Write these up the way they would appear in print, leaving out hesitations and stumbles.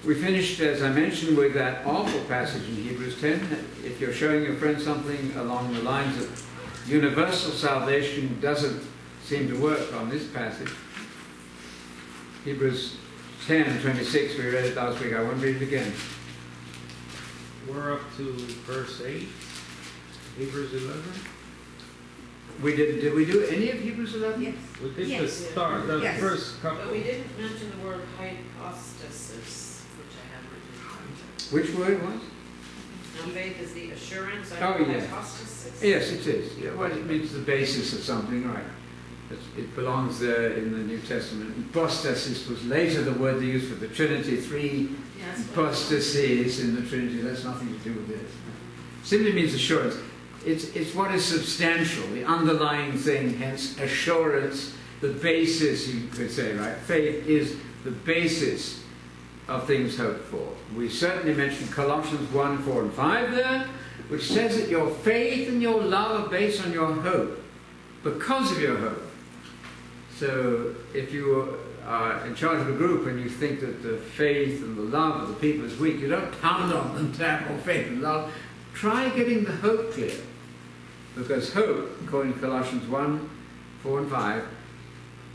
We finished, as I mentioned, with that awful passage in Hebrews 10. If you're showing your friend something along the lines of universal salvation doesn't seem to work on this passage. Hebrews 10:26, we read it last week. I won't read it again. We're up to verse 8, Hebrews 11. Did we do any of Hebrews 11? Yes. We did Yes. the start, the Yes. first couple. But we didn't mention the word hypostasis, which I have written. Which word was? Now faith is the assurance of Oh, yes. hypostasis. Yes, it is. Yeah, well, it means the basis of something, right? It belongs there in the New Testament. Hypostasis was later the word they used for the Trinity. Three Yes, hypostases in the Trinity. That's nothing to do with it. Simply means assurance. It's what is substantial, the underlying thing, hence assurance, the basis, you could say, right? Faith is the basis of things hoped for. We certainly mentioned Colossians 1, 4 and 5 there, which says that your faith and your love are based on your hope, because of your hope. So if you are in charge of a group and you think that the faith and the love of the people is weak, you don't pound on them to have more faith and love. Try getting the hope clear. Because hope, according to Colossians 1, 4 and 5,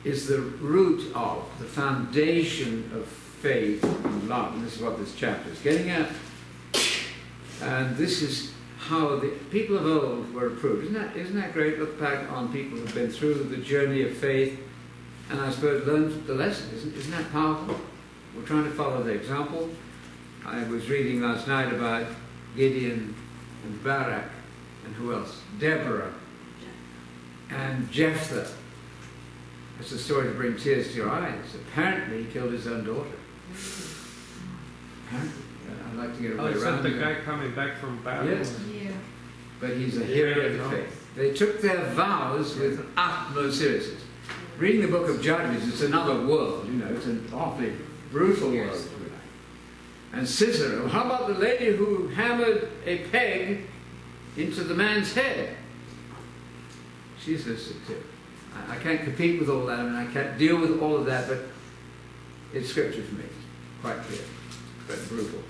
is the root of, the foundation of faith and love. And this is what this chapter is getting at. And this is how the people of old were approved. Isn't that great? Look back on people who've been through the journey of faith and I suppose learned the lesson. Isn't that powerful? We're trying to follow the example. I was reading last night about Gideon and Barak and who else? Deborah and Jephthah. It's a story to bring tears to your eyes. Apparently he killed his own daughter. Apparently. I'd like to get away Oh, around the it. guy coming back from battle? Yes. Yeah. But he's a hero of the faith. They took their vows with utmost seriousness. Reading the book of Judges, it's another world, you know, it's an awfully brutal world. And Sisera, how about the lady who hammered a peg into the man's head? She's listed too. I can't compete with all that, I mean, I can't deal with all of that, but it's scripture for me. Quite clear. But brutal,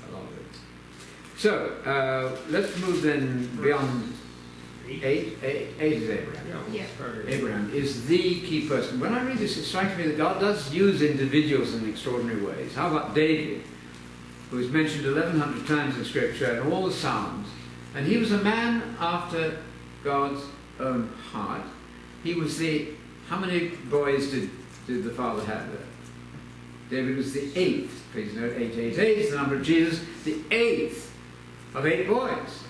a lot of it. So, let's move then beyond 8 is Abraham. Yeah. Abraham is the key person. When I read this, it strikes me that God does use individuals in extraordinary ways. How about David, who is mentioned 1,100 times in Scripture and all the Psalms? And he was a man after God's own heart. He was the... How many boys did the father have there? David was the 8th. Please note, 888 is the number of Jesus. The 8th of 8 boys.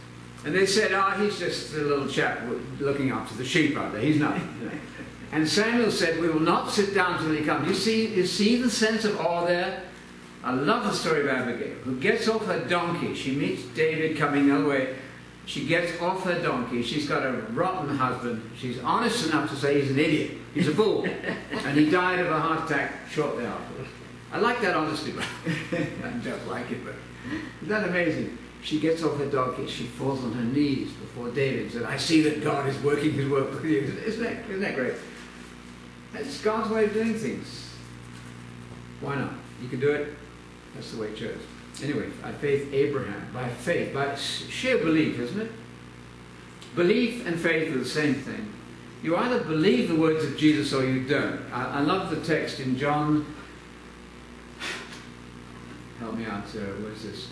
And they said, he's just a little chap looking after the sheep out there. He's not. You know. And Samuel said, we will not sit down till he comes. You see the sense of awe there? I love the story of Abigail, who gets off her donkey. She meets David coming the other way. She gets off her donkey. She's got a rotten husband. She's honest enough to say he's an idiot. He's a fool. And he died of a heart attack shortly afterwards. I like that honesty. I don't like it, but isn't that amazing? She gets off her donkey, she falls on her knees before David and said, I see that God is working his work with you. Isn't that great? That's God's way of doing things. Why not? You can do it. That's the way it chose. Anyway, by faith, Abraham. By faith, by sheer belief, isn't it? Belief and faith are the same thing. You either believe the words of Jesus or you don't. I love the text in John. Help me out, Sarah. Where's this?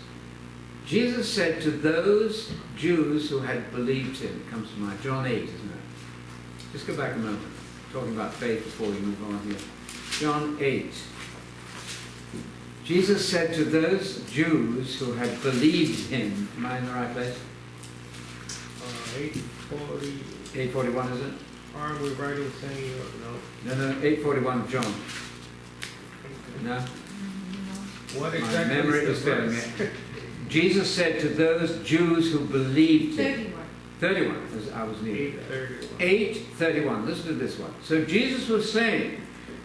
Jesus said to those Jews who had believed him, it comes to mind, John 8, isn't it? Just go back a moment, talking about faith before we move on here. John 8. Jesus said to those Jews who had believed him, am I in the right place? 840. 841, is it? Aren't we writing saying no? No, 841 of John. No? What My exactly memory is failing me. Jesus said to those Jews who believed him. 31, as I was needed there. 8:31. Listen to this one. So Jesus was saying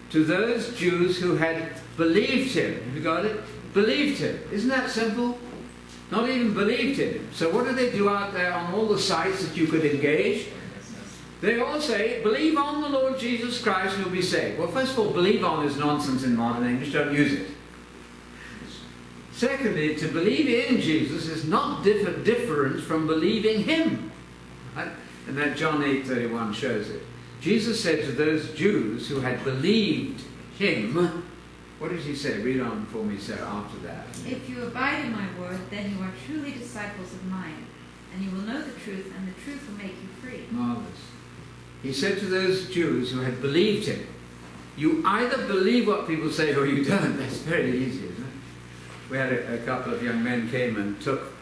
to those Jews who had believed him. Have you got it? Believed him. Isn't that simple? Not even believed in him. So what do they do out there on all the sites that you could engage? They all say, believe on the Lord Jesus Christ and you'll be saved. Well, first of all, believe on is nonsense in modern English. Don't use it. Secondly, to believe in Jesus is not different from believing him. Right? And that John 8:31 shows it. Jesus said to those Jews who had believed him, what did he say? Read on for me, Sarah, after that. If you abide in my word, then you are truly disciples of mine, and you will know the truth, and the truth will make you free. Marvelous. He said to those Jews who had believed him, you either believe what people say or you don't. That's very easy, isn't it? We had a couple of young men came and took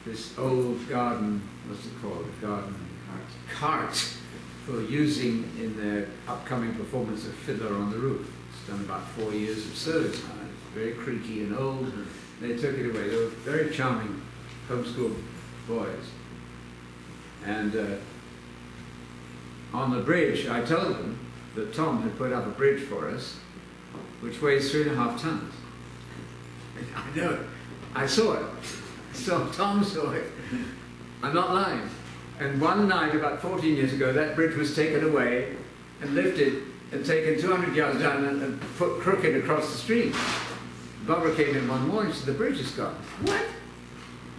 this old garden, what's it called? A garden cart for using in their upcoming performance of Fiddler on the Roof. It's done about 4 years of service now. It's very creaky and old. They took it away. They were very charming homeschool boys. And on the bridge, I told them that Tom had put up a bridge for us, which weighs 3.5 tons. I know it. I saw it. Tom saw it. I'm not lying. And one night, about 14 years ago, that bridge was taken away and lifted and taken 200 yards down and put crooked across the street. Barbara came in one morning and said, the bridge is gone. What?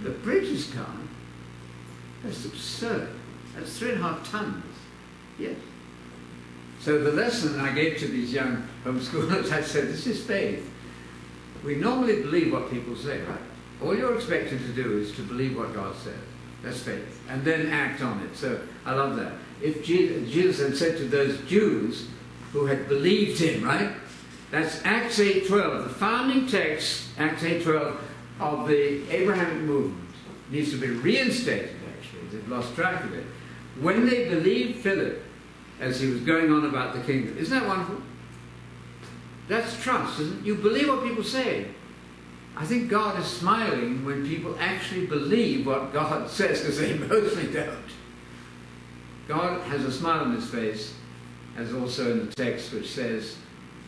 The bridge is gone? That's absurd. That's 3.5 tons. Yes. So the lesson I gave to these young homeschoolers, I said, this is faith. We normally believe what people say, right? All you're expected to do is to believe what God says. That's faith. And then act on it. So I love that. If Jesus had said to those Jews who had believed him, right? That's Acts 8:12. The founding text, Acts 8:12, of the Abrahamic movement needs to be reinstated, actually. They've lost track of it. When they believed Philip as he was going on about the kingdom. Isn't that wonderful? That's trust, isn't it? You believe what people say. I think God is smiling when people actually believe what God says, because they mostly don't. God has a smile on his face, as also in the text which says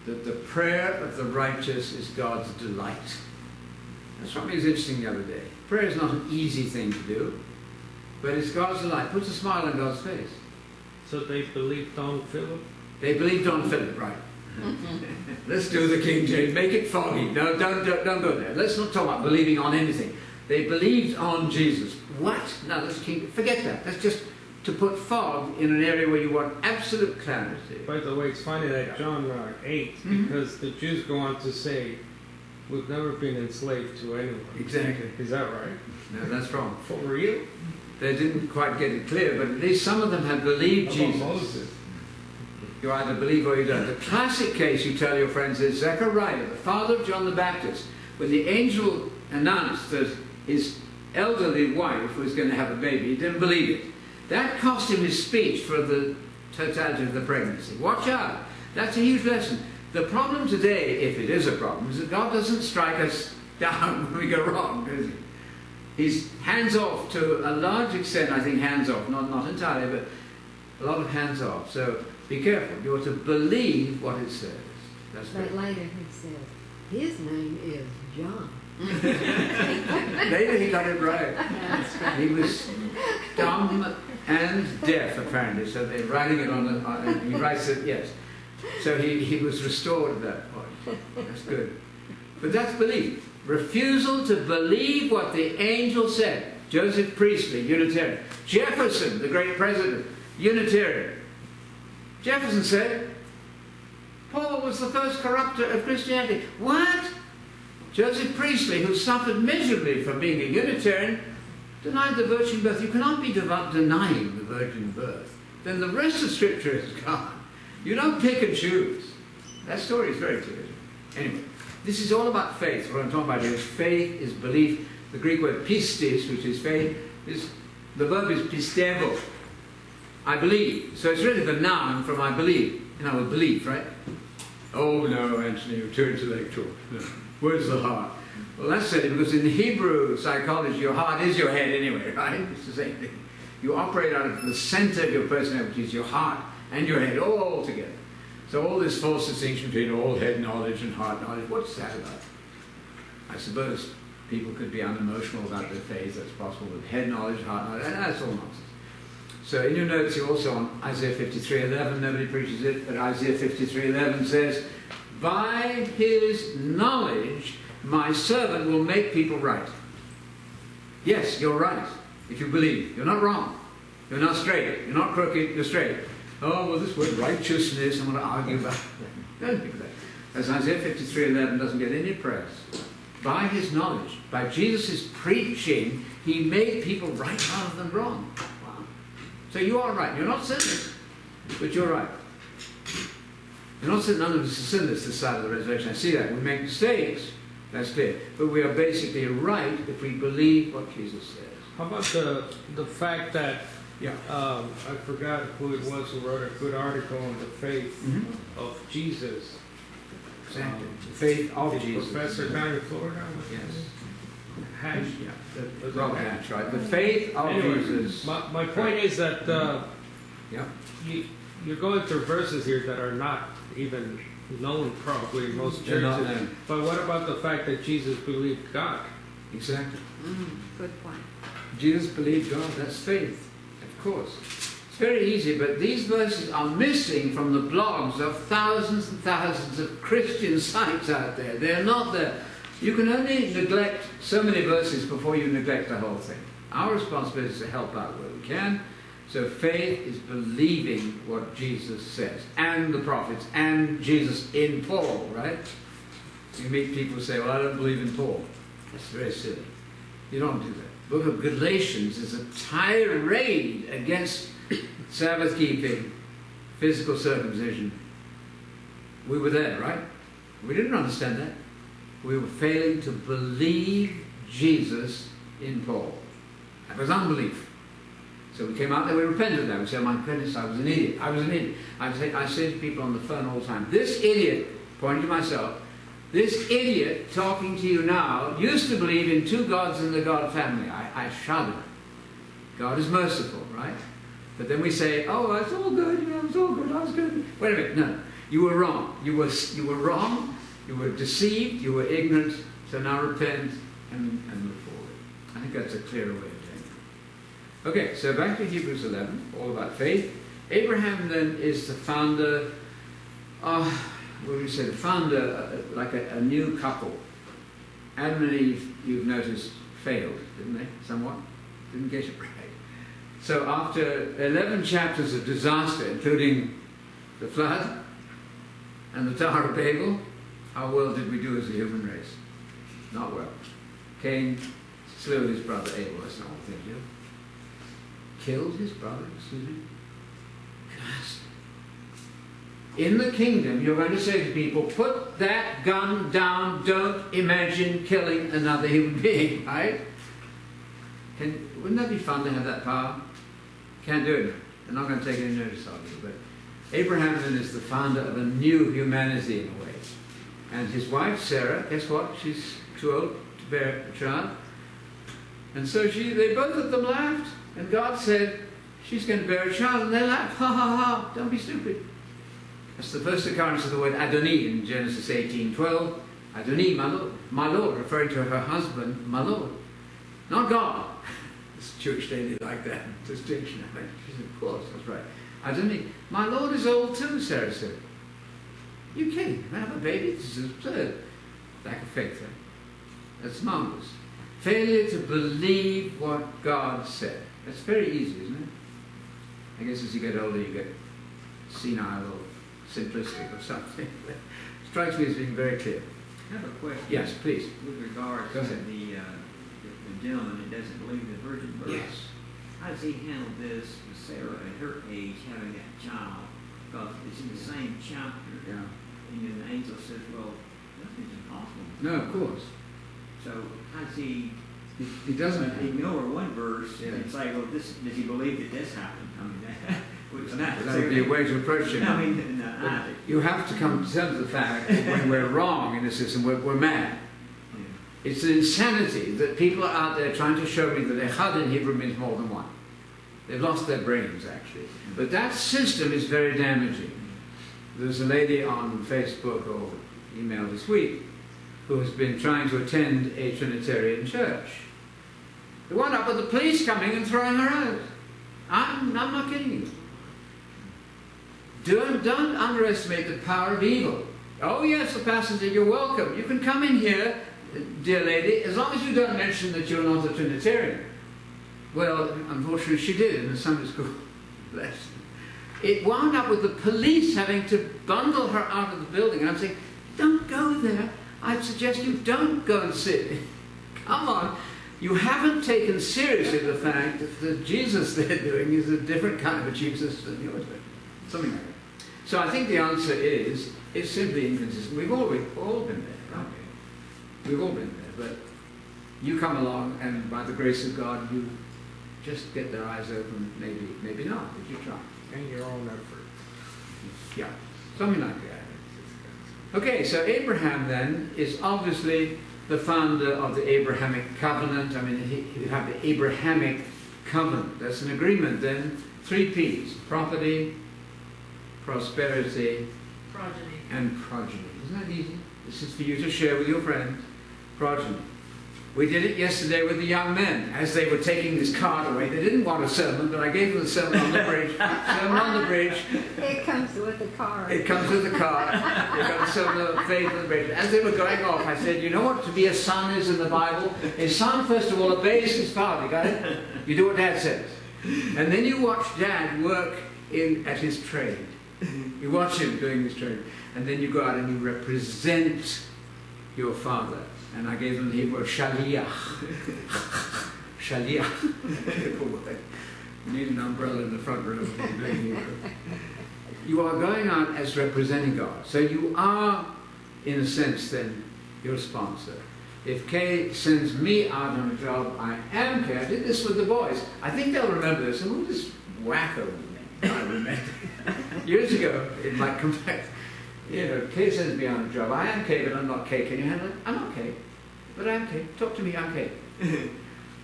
that the prayer of the righteous is God's delight. That struck me as interesting the other day. Prayer is not an easy thing to do, but it's God's delight. Puts a smile on God's face. So they believed on Philip? They believed on Philip, right. Let's do the King James. Make it foggy. No, don't go there. Let's not talk about believing on anything. They believed on Jesus. What? No, forget that. That's just to put fog in an area where you want absolute clarity. By the way, it's funny that John 8, because the Jews go on to say, we've never been enslaved to anyone. Exactly. Is that right? No, that's wrong. For real? They didn't quite get it clear, but at least some of them had believed How about Jesus. Moses? You either believe or you don't. The classic case you tell your friends is Zechariah, the father of John the Baptist. When the angel announced that his elderly wife was going to have a baby, he didn't believe it. That cost him his speech for the totality of the pregnancy. Watch out. That's a huge lesson. The problem today, if it is a problem, is that God doesn't strike us down when we go wrong, does he? He's hands off to a large extent, I think hands off. Not entirely, but a lot of hands off. So be careful. You're to believe what it says. That's But right. later he said, his name is John. Later he got it right. He was dumb and deaf, apparently. So they're writing it on he writes it, yes. So he was restored at that point. That's good. But that's belief. Refusal to believe what the angel said. Joseph Priestley, Unitarian. Jefferson, the great president, Unitarian. Jefferson said, Paul was the first corrupter of Christianity. What? Joseph Priestley, who suffered miserably from being a Unitarian, denied the virgin birth. You cannot be denying the virgin birth. Then the rest of Scripture is gone. You don't pick and choose. That story is very clear. Anyway, this is all about faith. What I'm talking about here is faith, is belief. The Greek word pistis, which is faith, the verb is pistevo. I believe. So it's really the noun from I believe. In other words, belief, right? Oh no, Anthony, you're too intellectual. No. Where's the heart? Well, that's silly, because in Hebrew psychology, your heart is your head anyway, right? It's the same thing. You operate out of the center of your personality, which is your heart and your head, all together. So all this false distinction between all head knowledge and heart knowledge, what's that about? I suppose people could be unemotional about their faith. That's possible. With head knowledge, heart knowledge, that's all nonsense. So in your notes, you're also on Isaiah 53:11. Nobody preaches it, but Isaiah 53:11 says, by his knowledge my servant will make people right. Yes, you're right. If you believe, you're not wrong. You're not straight. You're not crooked. You're straight. Oh, well, this word righteousness, I'm going to argue about. Don't think that. As Isaiah 53:11 doesn't get any press. By his knowledge, by Jesus' preaching, he made people right rather than wrong. Wow. So you are right. You're not sinless, but you're right. You're not saying none of us are sinless this side of the resurrection. I see that. We make mistakes. That's clear. But we are basically right if we believe what Jesus says. How about the fact that, I forgot who it was who wrote a good article on the faith of Jesus. Exactly. The faith of Jesus. Professor down in Florida? Yes. Hatch. Robert Hatch, right. The faith of Jesus. My point is that you're going through verses here that are not even known probably in most They're not churches. known. But what about the fact that Jesus believed God? Exactly. Good point. Jesus believed God. That's faith. Of course. It's very easy, but these verses are missing from the blogs of thousands and thousands of Christian sites out there. They're not there. You can only neglect so many verses before you neglect the whole thing. Our responsibility is to help out where we can. So faith is believing what Jesus says, and the prophets, and Jesus in Paul, right? You meet people who say, well, I don't believe in Paul. That's very silly. You don't do that. The book of Galatians is a tirade against Sabbath keeping, physical circumcision. We were there, right? We didn't understand that. We were failing to believe Jesus in Paul. That was unbelief. So we came out there, we repented of that. We said, oh my goodness, I was an idiot. I was an idiot. I say to people on the phone all the time, this idiot, pointing to myself, this idiot talking to you now used to believe in two gods in the God family. I shudder. God is merciful, right? But then we say, oh, it's all good, it's all good, I was good. Wait a minute, no. You were wrong. You were wrong, you were deceived, you were ignorant, so now repent and move forward. I think that's a clearer way of doing it. Okay, so back to Hebrews 11, all about faith. Abraham then is the founder, what do we say, the founder, like a new couple. Adam and Eve, you've noticed, failed, didn't they, somewhat? Didn't get it right. So after 11 chapters of disaster, including the flood and the Tower of Babel, how well did we do as a human race? Not well. Cain slew his brother Abel, that's not what they do. Killed his brother, excuse me. Gosh. In the kingdom, you're going to say to people, put that gun down, don't imagine killing another human being, right? Wouldn't that be fun to have that power? Can't do it. They're not going to take any notice of you. But Abraham then is the founder of a new humanity in a way. And his wife, Sarah, guess what? She's too old to bear a child. And so they both of them laughed. And God said, she's going to bear a child. And they laughed. Ha, ha, ha. Don't be stupid. That's the first occurrence of the word Adoni in Genesis 18:12. Adoni, my Lord, referring to her husband, my Lord. Not God. This Jewish lady like that distinction. She said, of course, that's right. Adoni, my Lord is old too, Sarah said. You kidding? I have a baby? This is absurd. Lack of faith, right? That's marvelous. Failure to believe what God said. That's very easy, isn't it? I guess as you get older, you get senile or simplistic or something. It strikes me as being very clear. I have a question. Yes, please. With regards to the gentleman that doesn't believe the virgin birth. Yes. How does he handle this with Sarah at her age having that child? Because it's in the same chapter. Yeah. And then the angel says, well, nothing's impossible. No, of course. So how does he doesn't ignore one verse and say, well, does he believe that this happened? I mean, that would be a way to approach it. I mean, you have to come to terms with the fact that when we're wrong in the system, we're mad. yeah. It's an insanity that people are out there trying to show me that echad in Hebrew means more than one. They've lost their brains, actually. But that system is very damaging. There's a lady on Facebook or email this week who has been trying to attend a Trinitarian church. They wound up with the police coming and throwing her out. I'm not kidding you. Don't underestimate the power of evil. Oh yes, the pastor said, you're welcome. You can come in here dear lady, as long as you don't mention that you're not a Trinitarian. Well, unfortunately she did in the Sunday school lesson. It wound up with the police having to bundle her out of the building. And I'm saying, don't go there. I'd suggest you don't go and sit. Come on. You haven't taken seriously the fact that the Jesus they're doing is a different kind of a Jesus than yours. Something like that. So I think the answer is, it's simply inconsistent. We've all been there, haven't we? We've all been there. But you come along and by the grace of God, you just get their eyes open. Maybe not, if you try. And your own effort. Yeah, something like that. Okay, so Abraham then is obviously the founder of the Abrahamic covenant. I mean, you have the Abrahamic covenant. That's an agreement then. 3 P's. Property, prosperity, Progeny. and progeny. Isn't that easy? This is for you to share with your friends. Progeny. We did it yesterday with the young men as they were taking this card away. They didn't want a sermon, but I gave them the sermon on the bridge. Sermon on the bridge. It comes with the car. It comes with the card. They got the sermon of faith on the bridge. As they were going off, I said, you know what to be a son is in the Bible? A son, first of all, obeys his father. Got it? You do what Dad says. And then you watch Dad work at his trade. You watch him doing his trade. And then you go out and you represent your father. And I gave them the Hebrew word shaliach. Shaliach. You need an umbrella in the front room when you're doing Hebrew. You are going out as representing God. So you are, in a sense, then, your sponsor. If Kay sends me out on a job, I am Kay. I did this with the boys. I think they'll remember this. And who this wacko I remember. Years ago, it might come back. You know, Kay sends me on a job. I am Kay, but I'm not Kay. Can you handle it? I'm not Kay, but I'm Kay. Talk to me, I'm Kay.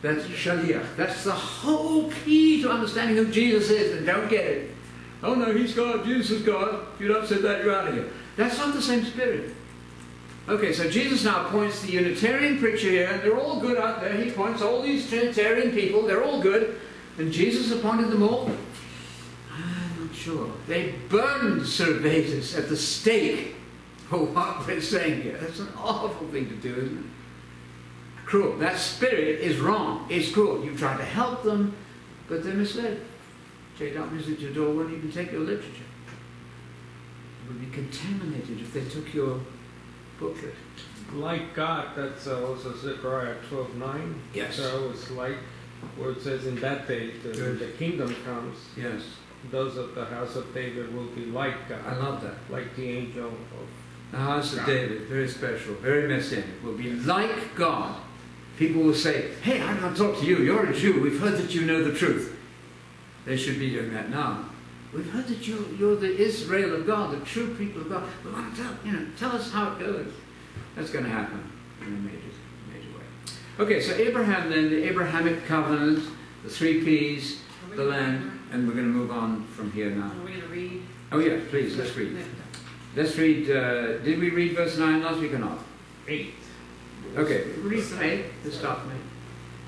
That's shaliach. That's the whole key to understanding who Jesus is, and don't get it. Oh no, he's God, Jesus is God. If you don't say that, you're out of here. That's not the same spirit. Okay, so Jesus now points the Unitarian preacher here, and they're all good out there. He points all these Trinitarian people, they're all good, and Jesus appointed them all. I'm not sure. They burned Servetus at the stake for what we're saying here. That's an awful thing to do, isn't it? Cruel. That spirit is wrong. It's cruel. You try to help them, but they're misled. J.W.'s at your door won't even take your literature. It would be contaminated if they took your booklet. Like God, that's also Zechariah 12:9. Yes. So it's like where it says, in that day, the kingdom comes. Yes. Those of the house of David will be like God. I love that. Like the angel of the house of David, very special, very messianic, will be like God. People will say, hey, I'm going to talk to you. You're a Jew. We've heard that you know the truth. They should be doing that now. We've heard that you're the Israel of God, the true people of God. We want to tell us how it goes. That's going to happen in a major way. Okay, so Abraham then, the Abrahamic covenant, the 3 P's, the land, and we're going to move on from here now. Are we going to read? Oh yeah, please, let's read. Let's read, did we read verse 9 last week or not? 8. Okay, read from 8. Let's start from 8.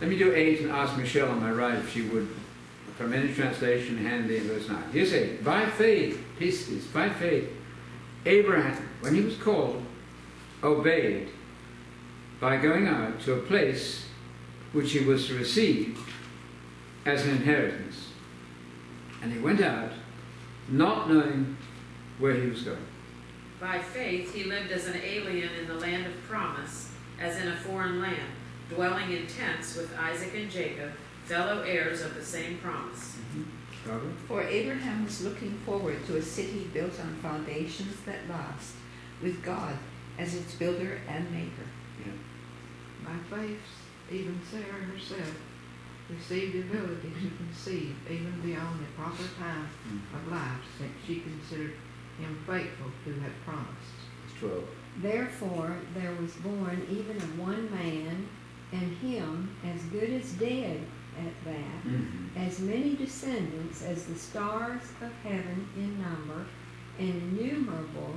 Let me do 8 and ask Michelle on my right if she would, from any translation, hand in verse 9. Here's 8. By faith, pistis, by faith, Abraham, when he was called, obeyed by going out to a place which he was to receive as an inheritance. And he went out, not knowing where he was going. By faith, he lived as an alien in the land of promise, as in a foreign land, dwelling in tents with Isaac and Jacob, fellow heirs of the same promise. For Abraham was looking forward to a city built on foundations that last, with God as its builder and maker. Yeah. By faith, even Sarah herself received the ability to conceive even beyond the proper time of life, since she considered him faithful who had promised. 12. Therefore there was born even of one man, and him as good as dead at that, as many descendants as the stars of heaven in number, and innumerable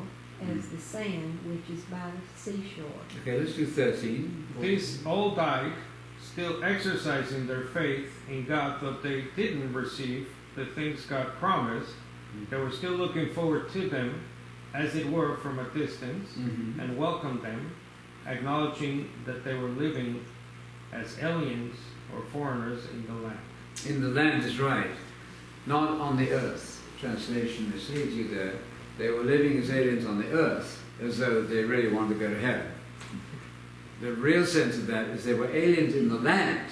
as the sand which is by the seashore. Okay, let's do 13. These all died, still exercising their faith in God, but they didn't receive the things God promised. They were still looking forward to them, as it were, from a distance, and welcomed them, acknowledging that they were living as aliens or foreigners in the land. In the land is right, not on the earth. Translation misleads you there. They were living as aliens on the earth, as though they really wanted to go to heaven. The real sense of that is they were aliens in the land,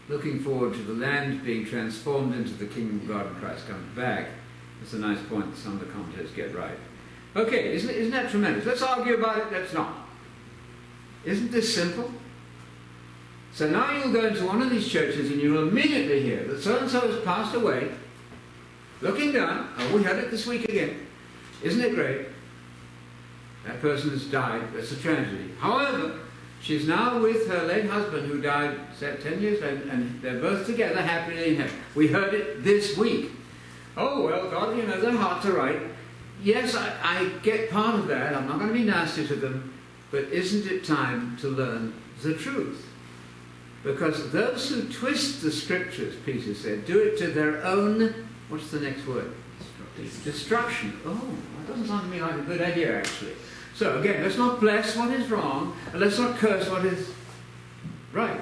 looking forward to the land being transformed into the kingdom of God and Christ coming back. That's a nice point that some of the commentators get right. Okay, isn't that tremendous? Let's argue about it, let's not. Isn't this simple? So now you'll go into one of these churches and you'll immediately hear that so-and-so has passed away. Looking down, oh, we heard it this week again. Isn't it great? That person has died, that's a tragedy. However, she's now with her late husband who died 10 years later, and they're both together happily in heaven. We heard it this week. Oh, well, God, you know, their hearts are right. Yes, I get part of that. I'm not going to be nasty to them. But isn't it time to learn the truth? Because those who twist the scriptures, Peter said, do it to their own, what's the next word? Destruction. Oh, that doesn't sound to me like a good idea, actually. So again, let's not bless what is wrong, and let's not curse what is right.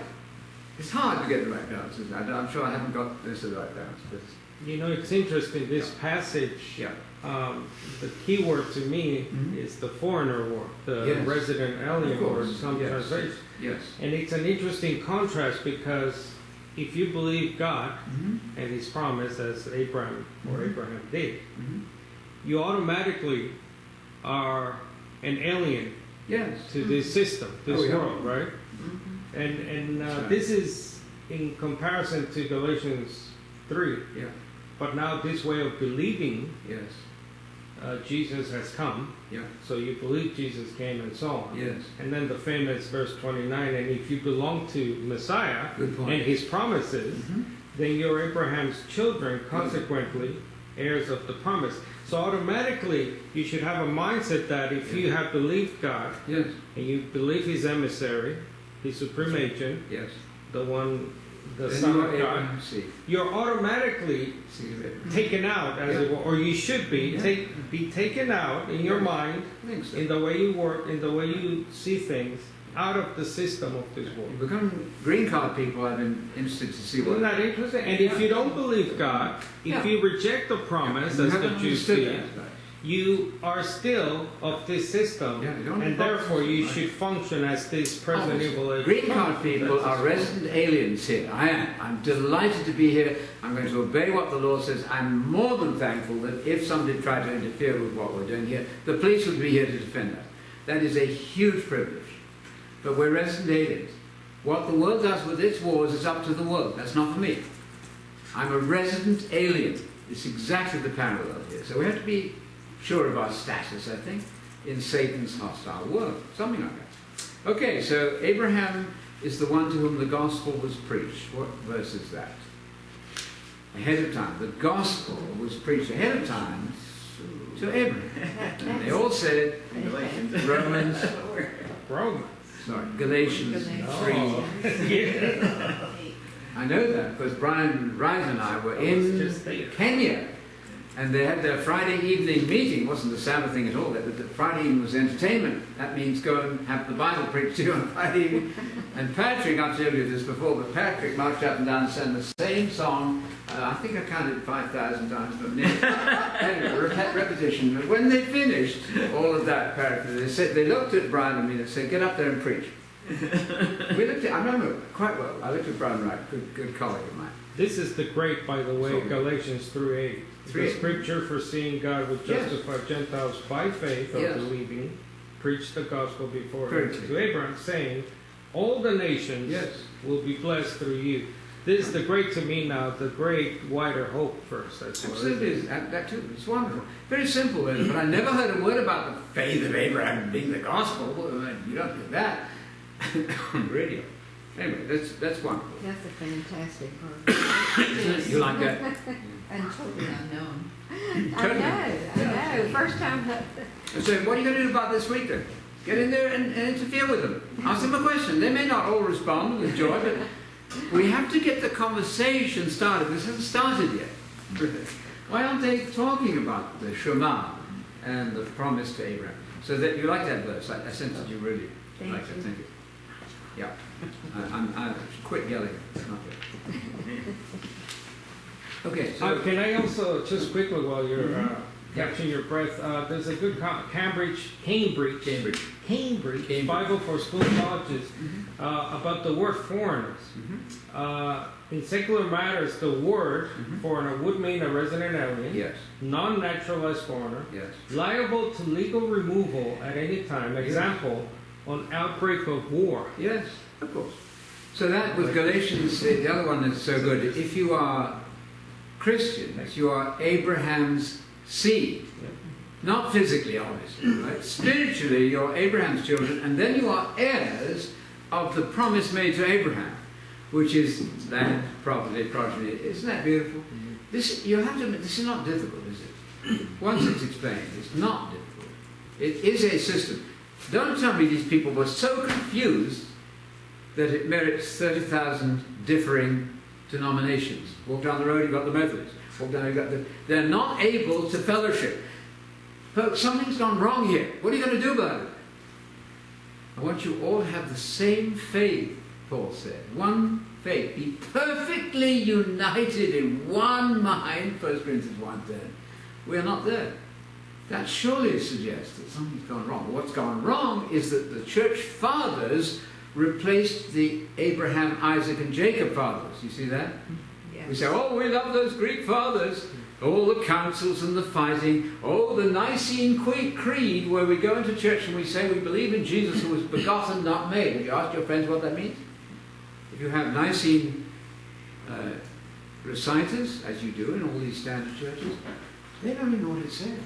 It's hard to get the right balance, isn't it? I'm sure I haven't got this the right balance. But You know, it's interesting, this passage, yeah. The key word to me is the foreigner word, the resident alien word, some translations. Yes. And it's an interesting contrast because if you believe God and His promise, as Abraham or Abraham did, you automatically are an alien to this system, this world, right? And right. this is in comparison to Galatians 3. Yeah. But now this way of believing Yes. Jesus has come. Yeah. So you believe Jesus came and so on. Yes. And then the famous verse 29, and if you belong to Messiah and His promises, then you're Abraham's children, consequently heirs of the promise. So automatically you should have a mindset that if you have believed God and you believe His emissary, His supreme agent, the one, the then Son of God, you're automatically taken out, as it were, or you should be, be taken out in your mind, in the way you work, in the way you see things, out of the system of this world. You become green card people. I've been interested to see what. Isn't that interesting? And if you don't believe God, if you reject the promise, as the Jews did, you are still of this system, and therefore you should function as this present evil age. Green card people are resident aliens here. I am. I'm delighted to be here. I'm going to obey what the law says. I'm more than thankful that if somebody tried to interfere with what we're doing here, the police would be here to defend us. That is a huge privilege. But we're resident aliens. What the world does with its wars is up to the world. That's not for me. I'm a resident alien. It's exactly the parallel here. So we have to be sure of our status, I think, in Satan's hostile world. Something like that. Okay, so Abraham is the one to whom the gospel was preached. What verse is that? Ahead of time. The gospel was preached ahead of time to Abraham. And they all said Romans. Sorry, Galatians 3. I know that because Brian Ryan and I were in Kenya. And they had their Friday evening meeting. It wasn't a Sabbath thing at all. The Friday evening was entertainment. That means go and have the Bible preached to you on Friday evening. And Patrick, I've told you this before, but Patrick marched up and down and sang the same song. I think I counted 5,000 times, but nearly. Anyway, repetition. But when they finished all of that paragraph, they looked at Brian and me and said, "Get up there and preach." We looked at, I remember quite well. I looked at Brian Wright, good colleague of mine. This is the great, by the way, Galatians 3:8. The scripture foreseeing God would justify Gentiles by faith or believing, preach the gospel before to Abraham, saying, all the nations will be blessed through you. This is the great, to me now, the great wider hope verse. Absolutely, that too. It's wonderful. Very simple, but I never heard a word about the faith of Abraham being the gospel. You don't do that on radio. Anyway, that's wonderful. That's a fantastic verse. You like that? And totally unknown. I know. First time. So what are you going to do about this week then? Get in there and interfere with them. Ask them a question. They may not all respond with joy, but we have to get the conversation started. This hasn't started yet. Why aren't they talking about the Shema and the promise to Abraham? So that you like that verse. I sense that you really Thank Like that, you. thank you. Yeah. I should quit yelling. Not yet. Okay, so Can I also, just quickly while you're catching your breath, there's a good Cambridge Bible for School Colleges about the word foreigners. In secular matters, the word foreigner would mean a resident alien, yes, non-naturalized foreigner, yes. liable to legal removal at any time. Example, on outbreak of war. Yes, of course. So that was Galatians, the other one is so good. If you are Christians, you are Abraham's seed. Not physically, obviously, right? Spiritually, you're Abraham's children, and then you are heirs of the promise made to Abraham, which is land, property, progeny. Isn't that beautiful? This, you have to admit, this is not difficult, is it? Once it's explained, it's not difficult. It is a system. Don't tell me these people were so confused that it merits 30,000 differing denominations. Walk down the road, you've got the Methodists. Walk down, you've got the... They're not able to fellowship. Folks, something's gone wrong here. What are you going to do about it? I want you all to have the same faith, Paul said. One faith. Be perfectly united in one mind, 1 Corinthians 1:10. We are not there. That surely suggests that something's gone wrong. What's gone wrong is that the church fathers replaced the Abraham, Isaac, and Jacob fathers. You see that? Yes. We say, oh, we love those Greek fathers. All the councils and the fighting. Oh, the Nicene Creed, where we go into church and we say we believe in Jesus who was begotten, not made. Have you asked your friends what that means? If you have Nicene reciters, as you do in all these standard churches, they don't even know what it says.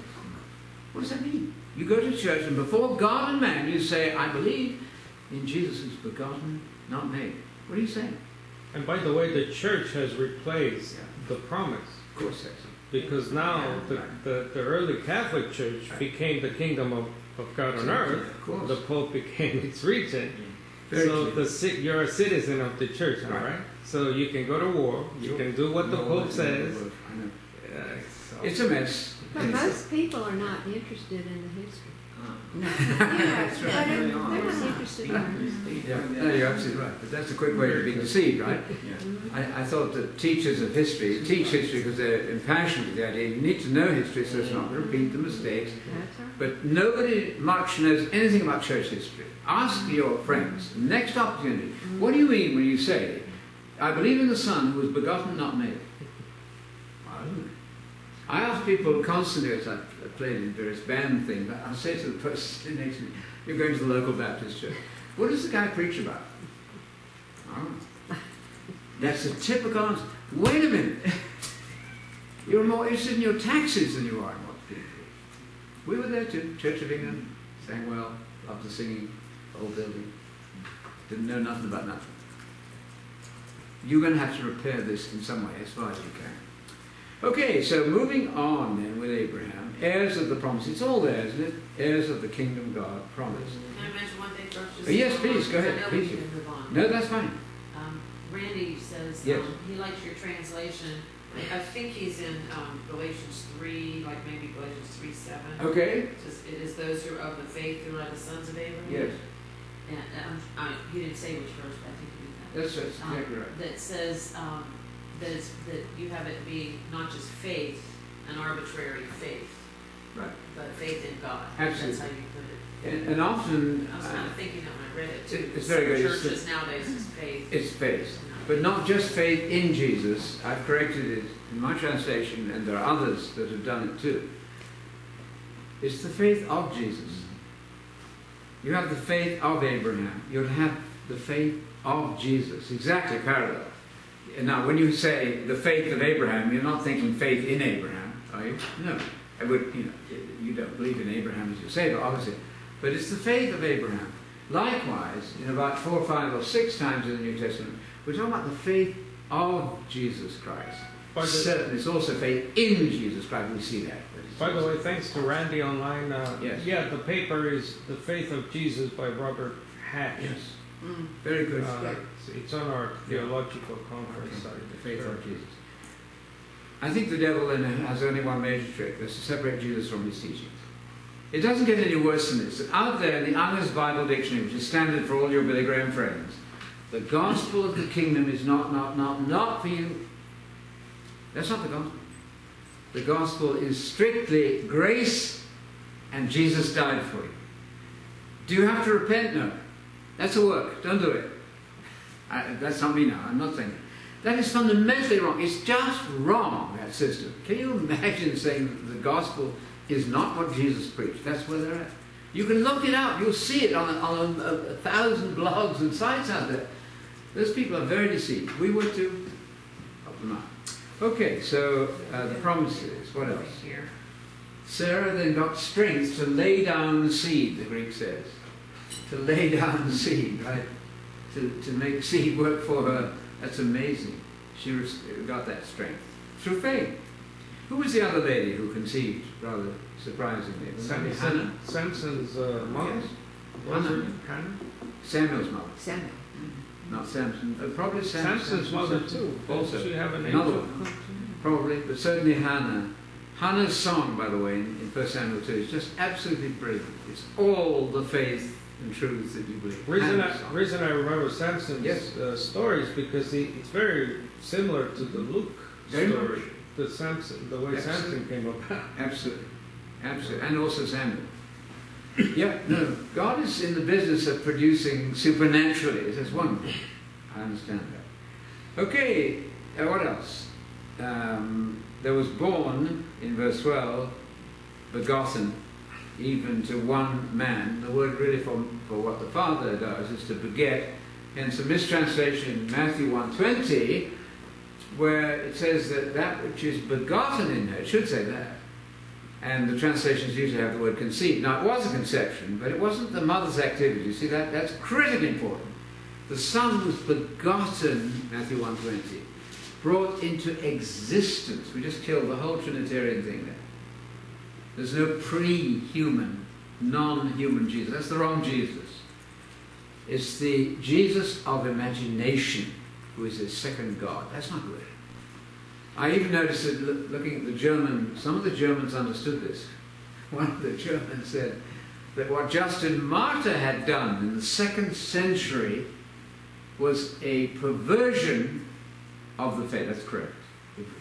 What does that mean? You go to church and before God and man you say, I believe in Jesus who's begotten, not made. What are you saying? And by the way, the church has replaced the promise. Of course that's Because now the early Catholic Church became the kingdom of God on earth. Of course. The Pope became its regent. Very So true. you're a citizen of the church now, Right. right? So you can go to war. You can do what the Pope says. I know. So- It's a mess. But most people are not interested in the history. No. Yeah, That's they're right. not interested in it. Yeah, no, you're absolutely right. But that's a quick way of being deceived, right? I thought that teachers of history teach history because they're impassioned with the idea. You need to know history so as not to repeat the mistakes. That's right. But nobody much knows anything about church history. Ask your friends, next opportunity, what do you mean when you say, I believe in the Son who was begotten, not made? I don't know. I ask people constantly, as I've played in various band things, but I'll say to the person sitting next to me, you're going to the local Baptist church. What does the guy preach about? I don't know. That's a typical answer. Wait a minute. You're more interested in your taxes than you are in what people do. We were there too, Church of England, sang well, loved the singing, old building. Didn't know nothing about nothing. You're going to have to repair this in some way, as far as you can. Okay, so moving on then with Abraham, heirs of the promise. It's all there, isn't it? Heirs of the kingdom God promised. Can I mention one thing first? Just Yes, to move please, on? go ahead, I know please. we can move on. No, that's fine. Randy says Yes. he likes your translation. I think he's in Galatians 3, like maybe Galatians 3:7. Okay. It is those who are of the faith who are the sons of Abraham. Yes, And he didn't say which verse, but I think he did that. that's exactly right. That says that you have it be not just faith, an arbitrary faith, Right. but faith in God. Absolutely. That's how you put it. And often, I was kind of thinking that when I read it too. It's very good. Some churches nowadays is faith. it's faith. But not just faith in Jesus. I've corrected it in my translation, and there are others that have done it too. It's the faith of Jesus. You have the faith of Abraham. You'll have the faith of Jesus. Exactly parallel. And now, when you say the faith of Abraham, you're not thinking faith in Abraham, are you? No. I would, you don't believe in Abraham as your Savior, obviously. But it's the faith of Abraham. Likewise, in about 4, 5, or 6 times in the New Testament, we're talking about the faith of Jesus Christ. Certainly, it's also faith in Jesus Christ. We see that. By the way, thanks to Randy online. Yes. Yeah, the paper is The Faith of Jesus by Robert Hatch. Yes. Very good. It's on our theological conference site. The faith of Jesus. I think the devil then has only one major trick. That's to separate Jesus from his teachings. It doesn't get any worse than this. Out there in the Honest Bible Dictionary, which is standard for all your Billy Graham friends, the gospel of the kingdom is not for you. That's not the gospel. The gospel is strictly grace, and Jesus died for you. Do you have to repent? No. That's a work. Don't do it. That's not me now. I'm not saying that. That is fundamentally wrong. It's just wrong, that system. Can you imagine saying that the gospel is not what Jesus preached? That's where they're at. You can look it up. You'll see it on 1,000 blogs and sites out there. Those people are very deceived. We were too. Help them out. Okay, so the promises. What else? Here. Sarah then got strength to lay down the seed, the Greek says. To lay down the seed, right? To make seed work for her. That's amazing. She got that strength through faith. Who was the other lady who conceived, rather surprisingly? Hannah. Samson's mother. Yes. Buzzard. Hannah. Samuel's mother. Samuel. Not Samson. Probably Samson's mother too. Also. She have an Another angel. one. Probably, but certainly Hannah. Hannah's song, by the way, in 1 Samuel 2 is just absolutely brilliant. It's all the faith and truth that you believe. Reason I remember Samson's Yes. stories because it's very similar to the Luke Very story. much. The Samson, the way Samson came about. Absolutely. Absolutely. And also Samuel. Yeah, no. God is in the business of producing supernaturally. That's wonderful. I understand that. Okay, what else? There was born, in verse 12, begotten, even to one man. The word really for what the Father does is to beget. Hence a mistranslation in Matthew 1:20, where it says that which is begotten in her, it should say that. And the translations usually have the word conceived. Now it was a conception, but it wasn't the mother's activity. You see, that's critically important. The Son was begotten, Matthew 1:20, brought into existence. We just killed the whole Trinitarian thing there. There's no pre-human, non-human Jesus. That's the wrong Jesus. It's the Jesus of imagination, who is a second God. That's not good. I even noticed that looking at the German, some of the Germans understood this. One of the Germans said that what Justin Martyr had done in the 2nd century was a perversion of the faith. That's correct.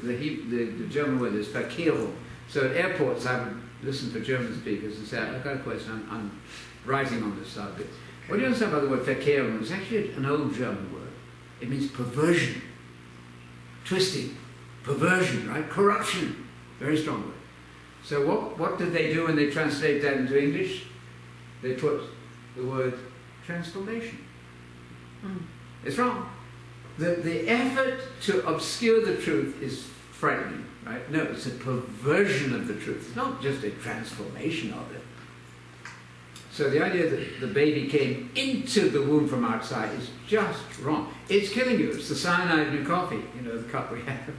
The German word is Verkehrung. So at airports I would listen to German speakers and say, I've got a question, I'm writing on this subject. What do you understand by the word Verkehrung? It's actually an old German word. It means perversion, twisting, perversion, right? Corruption. Very strong word. So what did they do when they translate that into English? They put the word transformation. It's wrong. The effort to obscure the truth is frightening, right? No, it's a perversion of the truth. It's not just a transformation of it. So the idea that the baby came into the womb from outside is just wrong. It's killing you. It's the cyanide in your coffee, you know, the cup we have.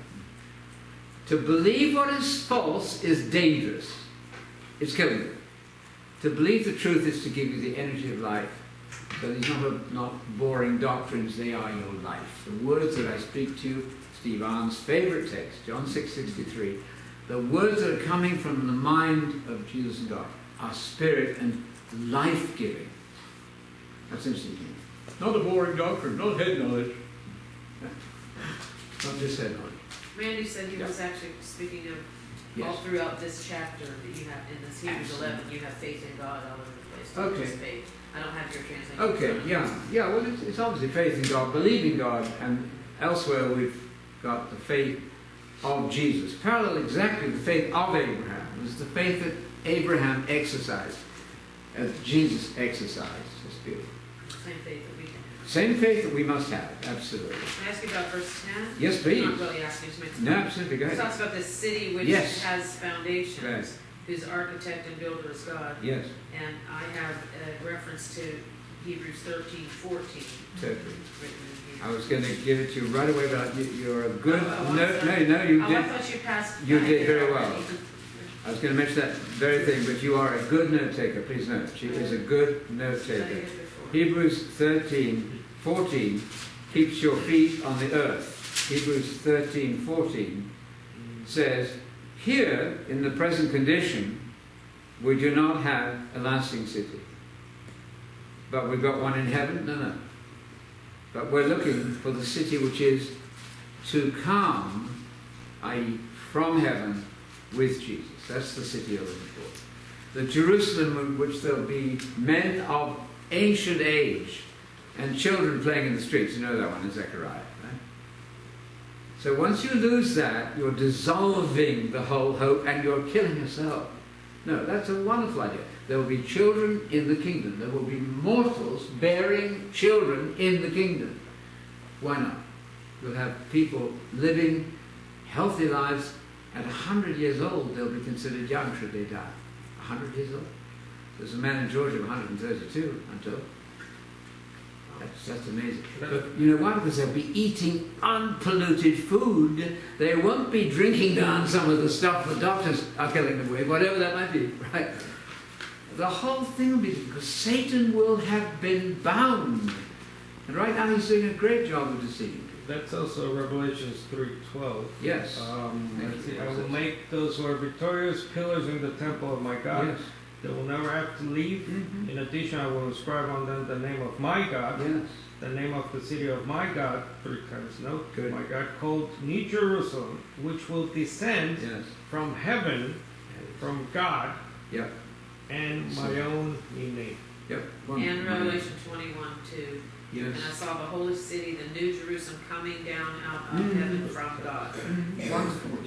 To believe what is false is dangerous. It's killing you. To believe the truth is to give you the energy of life. So these are not boring doctrines, they are your life. The words that I speak to you, Steve Arn's favorite text, John 6:63, the words that are coming from the mind of Jesus and God are spirit and life-giving. That's interesting to me. Not a boring doctrine, not head knowledge. Not just head knowledge. Randy said he was actually speaking of all throughout this chapter that you have in this Hebrews 11, you have faith in God all over the place. Okay. Just faith. I don't have your translation. Okay, yeah. Well, it's obviously faith in God, believing God, and elsewhere we've got the faith of Jesus. Parallel exactly the faith of Abraham. It was the faith that Abraham exercised, as Jesus exercised. It's beautiful. Same faith that we can have. Same faith that we must have, absolutely. Can I ask you about verse 10? Yes, please. I'm not really asking, just makes No, absolutely, go It ahead. talks about this city which Yes. has foundations, Right. whose architect and builder is God. Yes, And I have a reference to Hebrews 13:14 totally. written in here. I was going to give it to you right away, but you're a good... Oh, No, you I did. thought you passed. You by did it very already. well. I was going to mention that very thing, but you are a good note taker. Please note, she is a good note Said taker. it before. Hebrews 13:14 keeps your feet on the earth. Hebrews 13:14 says, here, in the present condition, We do not have a lasting city. But we've got one in heaven? No. But we're looking for the city which is to come, i.e. from heaven, with Jesus. That's the city you're looking for. The Jerusalem in which there'll be men of ancient age and children playing in the streets. You know that one in Zechariah, right? So once you lose that, you're dissolving the whole hope and you're killing yourself. No, that's a wonderful idea. There will be children in the kingdom. There will be mortals bearing children in the kingdom. Why not? We'll have people living healthy lives. At 100 years old, they'll be considered young should they die. 100 years old. There's a man in Georgia of 132, I'm told. That's amazing. But you know why? Because they'll be eating unpolluted food. They won't be drinking down some of the stuff the doctors are killing them with, whatever that might be, right? The whole thing will be because Satan will have been bound. And right now he's doing a great job of deceiving. That's also Revelations 3:12. Yes. Let's see, I will make those who are victorious pillars in the temple of my God. Yes. They will never have to leave. Mm-hmm. In addition, I will inscribe on them the name of my God, Yes. the name of the city of my God, 3 times note, Good. my God, called New Jerusalem, which will descend Yes. from heaven, from God, Yep. and my own new name. Yep. And Revelation 21:2. Yes. And I saw the holy city, the New Jerusalem, coming down out of heaven from God. Wonderful.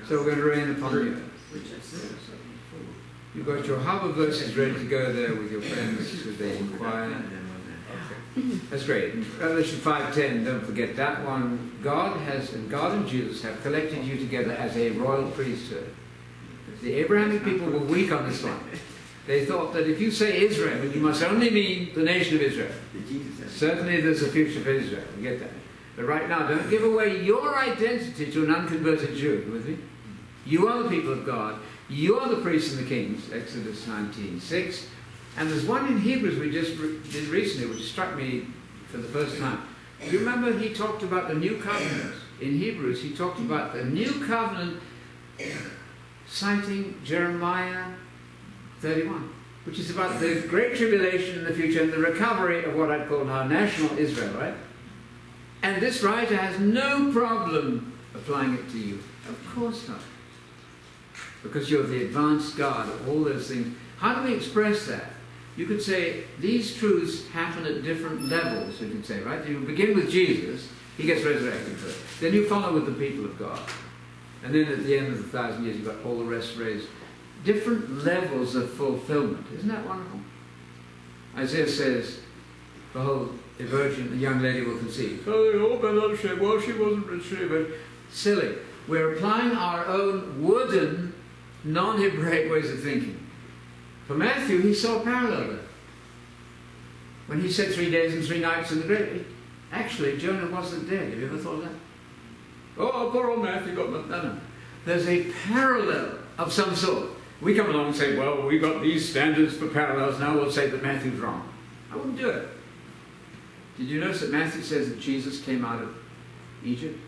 So we're going to rain upon you. Which I said. You've got your Harbour verses ready to go there with your friends should they inquire. Okay. That's great. Revelation 5:10, don't forget that one. God and Jesus have collected you together as a royal priesthood. The Abrahamic people were weak on this one. They thought that if you say Israel, you must only mean the nation of Israel. Certainly there's a future for Israel, we get that. But right now, don't give away your identity to an unconverted Jew, you with me? You are the people of God. You are the priests and the kings, Exodus 19:6. And there's one in Hebrews we just did recently, which struck me for the first time. Do you remember he talked about the new covenant? In Hebrews, he talked about the new covenant, citing Jeremiah 31, which is about the great tribulation in the future and the recovery of what I'd call our national Israel, right? And this writer has no problem applying it to you. Of course not. Because you're the advanced God of all those things. How do we express that? You could say these truths happen at different levels, you could say, right? You begin with Jesus, he gets resurrected first. Then you follow with the people of God. And then at the end of the 1,000 years, you've got all the rest raised. Different levels of fulfillment. Isn't that wonderful? Isaiah says, behold, a virgin, a young lady will conceive. Oh, well, she wasn't rich, but silly. We're applying our own wooden, non-Hebraic ways of thinking. For Matthew, he saw a parallel there. When he said 3 days and 3 nights in the grave, actually, Jonah wasn't dead. Have you ever thought of that? Oh, poor old Matthew got no. There's a parallel of some sort. We come along and say, well, we've got these standards for parallels, now we'll say that Matthew's wrong. I wouldn't do it. Did you notice that Matthew says that Jesus came out of Egypt?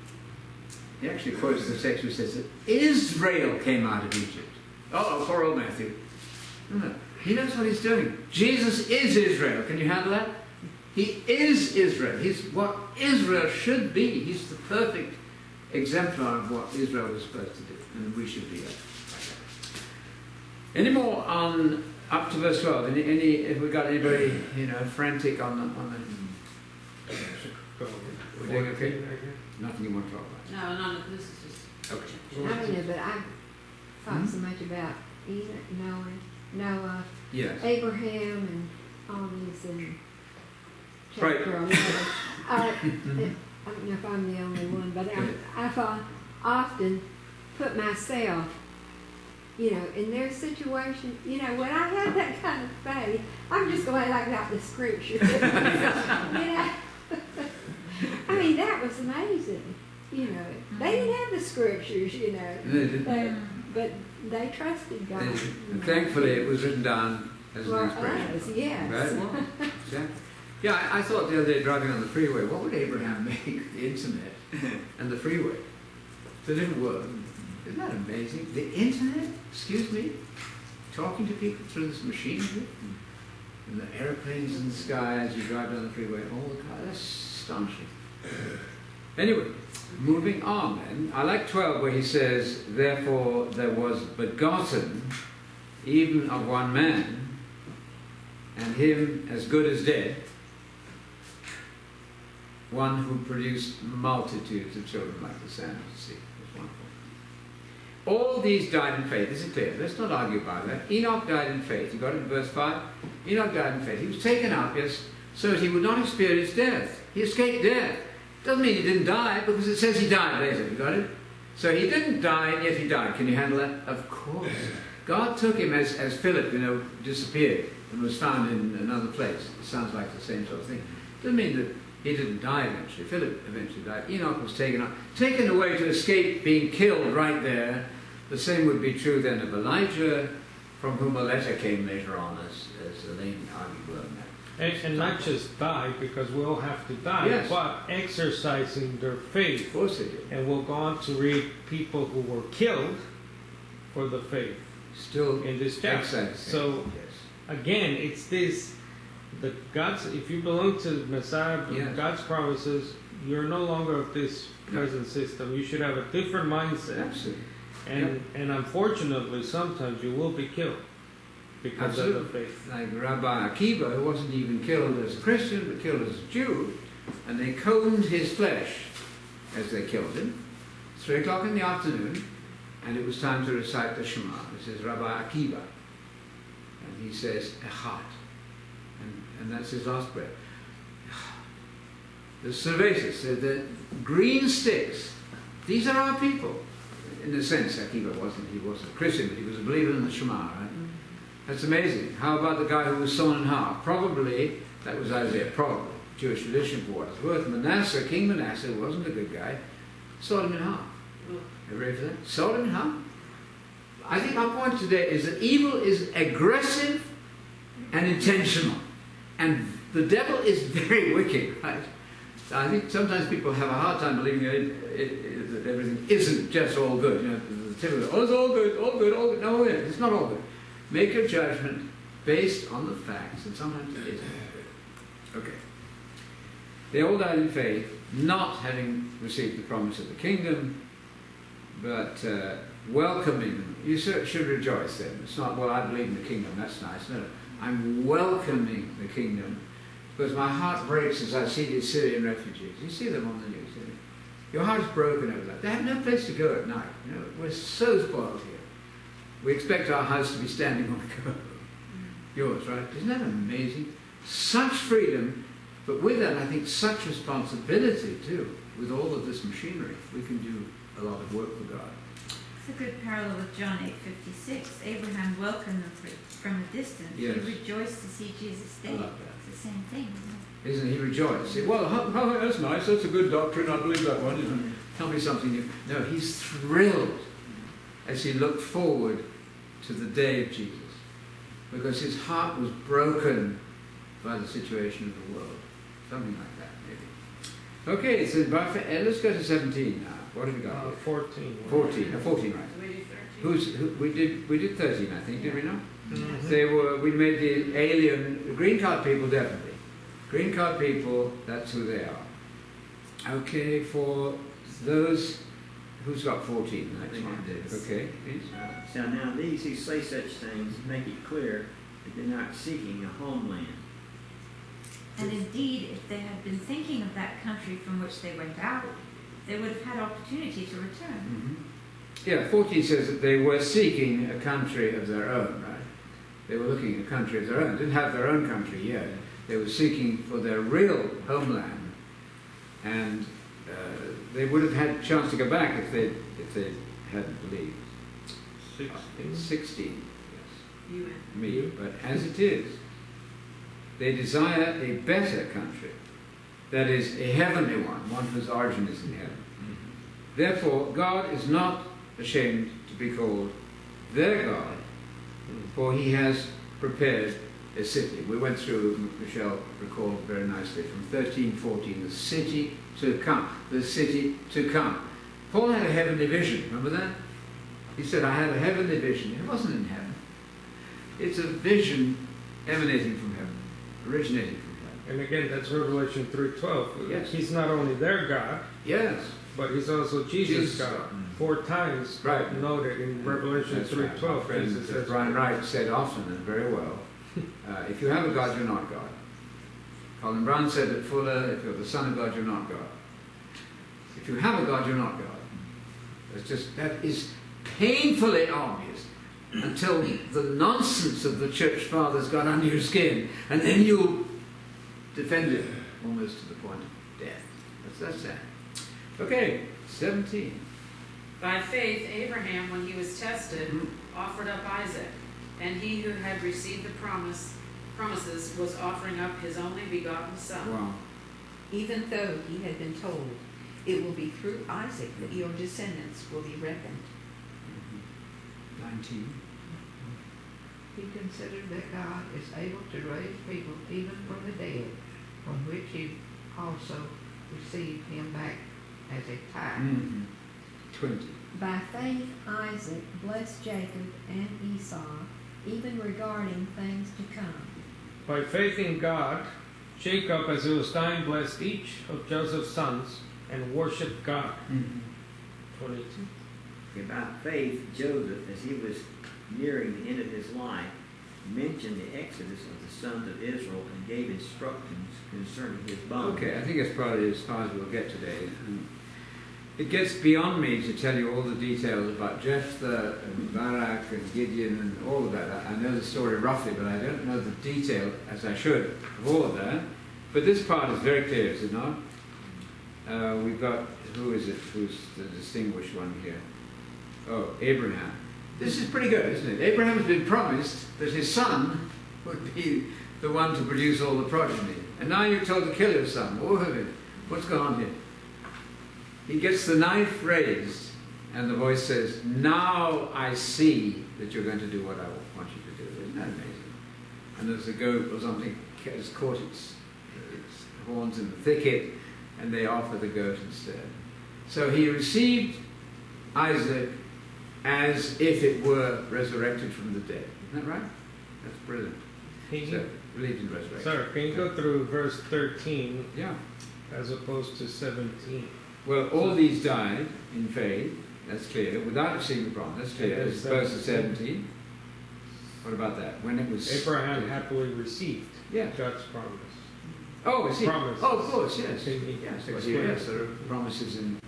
He actually quotes the text which says that Israel came out of Egypt. Oh, poor old Matthew. No. He knows what he's doing. Jesus is Israel. Can you handle that? He is Israel. He's what Israel should be. He's the perfect exemplar of what Israel was supposed to do. And we should be that. Any more on up to verse 12? If we got anybody, frantic on the we're doing okay? Nothing you want to talk about? No, this is just... Okay. I don't know, but I thought so much about Enoch, Noah, Yes. Abraham, and all these in Right. chapter 11. I don't know if I'm the only one, but I often put myself, in their situation. When I have that kind of faith, I'm just going like that the scripture. I mean, that was amazing. They didn't have the scriptures, but they trusted God. And thankfully, it was written down as an expression. Us, yes. Right? Exactly. Yeah, I thought the other day driving on the freeway, what would Abraham make the internet and the freeway? It's a different world. Isn't that amazing? The internet? Excuse me? talking to people through this machinery, and the airplanes in the sky as you drive down the freeway, all the cars. That's astonishing. Anyway, moving on then. I like 12 where he says, therefore there was begotten even of one man, and him as good as dead, one who produced multitudes of children like the sand of the sea. That's wonderful. All these died in faith. This is clear. Let's not argue about that. Enoch died in faith. You got it in verse 5? Enoch died in faith. He was taken up, yes, so that he would not experience death. He escaped death. Doesn't mean he didn't die, because it says he died later. You got it? So he didn't die, and yet he died. Can you handle that? Of course. God took him as Philip, disappeared and was found in another place. It sounds like the same sort of thing. Doesn't mean that he didn't die eventually. Philip eventually died. Enoch was taken away to escape being killed right there. The same would be true then of Elijah, from whom a letter came later on, as Elaine argued on that. And not just die, because we all have to die, yes, but exercising their faith. Of course they did. And we'll go on to read people who were killed for the faith. Still in this chapter. So yes, again, it's this, if you belong to the Messiah, yes, God's promises, you're no longer of this present system. You should have a different mindset. Absolutely. And unfortunately, sometimes you will be killed because of the faith. Like Rabbi Akiva, who wasn't even killed as a Christian, but killed as a Jew, and they combed his flesh as they killed him. 3 o'clock in the afternoon, and it was time to recite the Shema. This is Rabbi Akiva. And he says, Echad. And that's his last prayer. The Servetus, the green sticks, these are our people. In a sense, Akiva he wasn't a Christian, but he was a believer in the Shema, right? That's amazing. How about the guy who was sawn in half? Probably, that was Isaiah, probably. Jewish tradition for what it's worth. Manasseh, King Manasseh, who wasn't a good guy, sawed him in half. You ready for that? Sawed him in half? I think our point today is that evil is aggressive and intentional. And the devil is very wicked, right? I think sometimes people have a hard time believing that everything isn't just all good. The typical, it's all good, all good, all good. No, it's not all good. Make your judgment based on the facts, and sometimes it isn't good. Okay. They all died in faith, not having received the promise of the kingdom, but welcoming them. You should rejoice then. It's not, well, I believe in the kingdom, that's nice. No, I'm welcoming the kingdom, because my heart breaks as I see these Syrian refugees. You see them on the news, don't you? Your heart is broken over that. They have no place to go at night. We're so spoiled here. We expect our house to be standing on a curb. Yours, right? Isn't that amazing? Such freedom, but with that, I think, such responsibility too. With all of this machinery, we can do a lot of work for God. It's a good parallel with John 8:56. Abraham welcomed them from a distance. Yes. He rejoiced to see Jesus dead. It's the same thing, Isn't he rejoiced? Well, that's nice. That's a good doctrine. I believe that one. Isn't it? Tell me something new. No, he's thrilled as he looked forward to the day of Jesus, because his heart was broken by the situation of the world. Something like that, maybe. Okay, so let's go to 17 now. What have we got here? 14. 14, 14, right. We did 13, I think, did we not? Mm-hmm. We made the alien, green card people, definitely. Green card people, that's who they are. Okay, for those, who's got 14? Next one. Okay, please. So now these who say such things make it clear that they're not seeking a homeland. And indeed, if they had been thinking of that country from which they went out, they would have had opportunity to return. Mm-hmm. Yeah, 14 says that they were seeking a country of their own, right? They were looking at a country of their own. They didn't have their own country yet. They were seeking for their real homeland, and they would have had a chance to go back if they hadn't believed. 16, yes. Me, but as it is, they desire a better country, that is, a heavenly one whose origin is in heaven. Therefore, God is not ashamed to be called their God, for he has prepared a city. We went through, Michelle recalled very nicely, from 13:14, the city to come, the city to come. Paul had a heavenly vision, remember that? He said, I had a heavenly vision. It wasn't in heaven. It's a vision emanating from heaven, originating from heaven. And again, that's Revelation 3:12. Yes. He's not only their God, Yes. but he's also Jesus' God. 4 times Right. noted in Revelation That's right. 3:12. My friend, Jesus says, Brian Wright said often and very well, if you have a God, you're not God. Colin Brown said at Fuller, if you're the Son of God, you're not God. If you have a God, you're not God. That is painfully obvious until the nonsense of the church fathers got under your skin, and then you defend it almost to the point of death. That's that. Okay, 17. By faith, Abraham, when he was tested, offered up Isaac, and he who had received the promises was offering up his only begotten son. Wow. Even though he had been told, it will be through Isaac that your descendants will be reckoned. 19. He considered that God is able to raise people even from the dead, from which he also received him back as a tithe. 20. By faith Isaac blessed Jacob and Esau, even regarding things to come. by faith in God, Jacob, as he was dying, blessed each of Joseph's sons and worshipped God. 22. About faith, Joseph, as he was nearing the end of his life, mentioned the exodus of the sons of Israel and gave instructions concerning his bones. Okay, I think that's probably as far as we'll get today. And it gets beyond me to tell you all the details about Jephthah and Barak and Gideon and all of that. I know the story roughly, but I don't know the detail, as I should, of all of that. But this part is very clear, is it not? We've got, who is it? Who's the distinguished one here? Oh, Abraham. This is pretty good, isn't it? Abraham has been promised that his son would be the one to produce all the progeny. And now you're told to kill your son. What's going on here? He gets the knife raised, and the voice says, now I see that you're going to do what I want you to do. Isn't that amazing? And there's a goat or something has caught its horns in the thicket, and they offer the goat instead. So he received Isaac as if it were resurrected from the dead. Isn't that right? That's brilliant. So, believed in resurrection. Sir, can you go through verse 13 Yeah. as opposed to 17? Well, all these died in faith, that's clear, without receiving the promise, that's clear. As opposed to 17. What about that? When it was... Abraham happily received God's promise. Oh, I see. Promises. Oh, of course, yes. Yes, Well, yes, there are promises in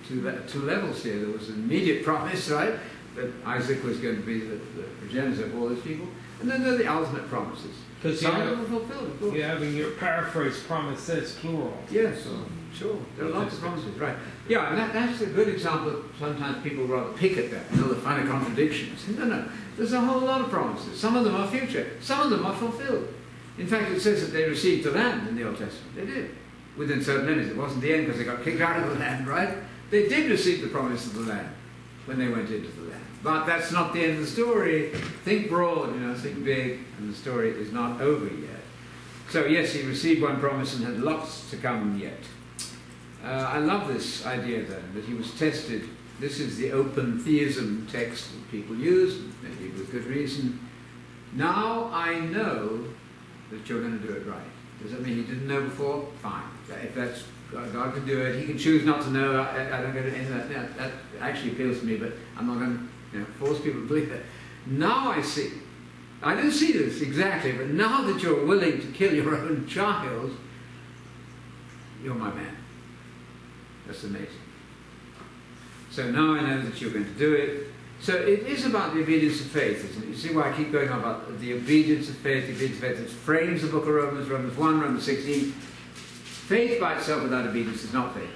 two levels here. There was an immediate promise, right, that Isaac was going to be the progenitor of all these people. And then there are the ultimate promises. Because some of them were fulfilled, of course. you have in your paraphrase promises, plural. Yes, sure. There are lots of promises, right. Yeah, and that's a good example. Sometimes people rather pick at that, they find a contradiction. No. There's a whole lot of promises. Some of them are future. Some of them are fulfilled. In fact, it says that they received the land in the Old Testament. They did. Within certain limits. It wasn't the end because they got kicked out of the land, right? They did receive the promise of the land when they went into the land. But that's not the end of the story. Think broad, think big, and the story is not over yet. So yes, he received one promise and had lots to come yet. I love this idea then, that he was tested. This is the open theism text that people use, maybe with good reason. Now I know that you're going to do it right. Does that mean he didn't know before? Fine. If that's God can do it, he can choose not to know. I don't get into that. That actually appeals to me, but I'm not going to force people to believe that. Now I see. I didn't see this exactly, but now that you're willing to kill your own child, you're my man. That's amazing. So now I know that you're going to do it. So it is about the obedience of faith, isn't it? You see why I keep going on about the obedience of faith, the obedience of faith. It frames the book of Romans, Romans 1, Romans 16. Faith by itself without obedience is not faith.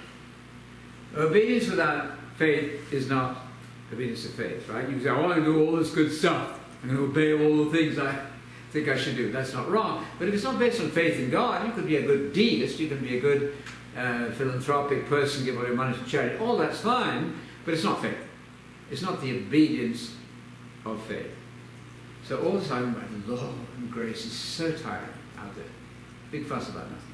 Obedience without faith is not obedience of faith, right? You can say, I want to do all this good stuff. I'm going to obey all the things I think I should do. That's not wrong. But if it's not based on faith in God, you could be a good deist, you can be a good philanthropic person, give all your money to charity. All that's fine, but it's not faith. It's not the obedience of faith. So all the time about law and grace is so tiring out there. Big fuss about nothing.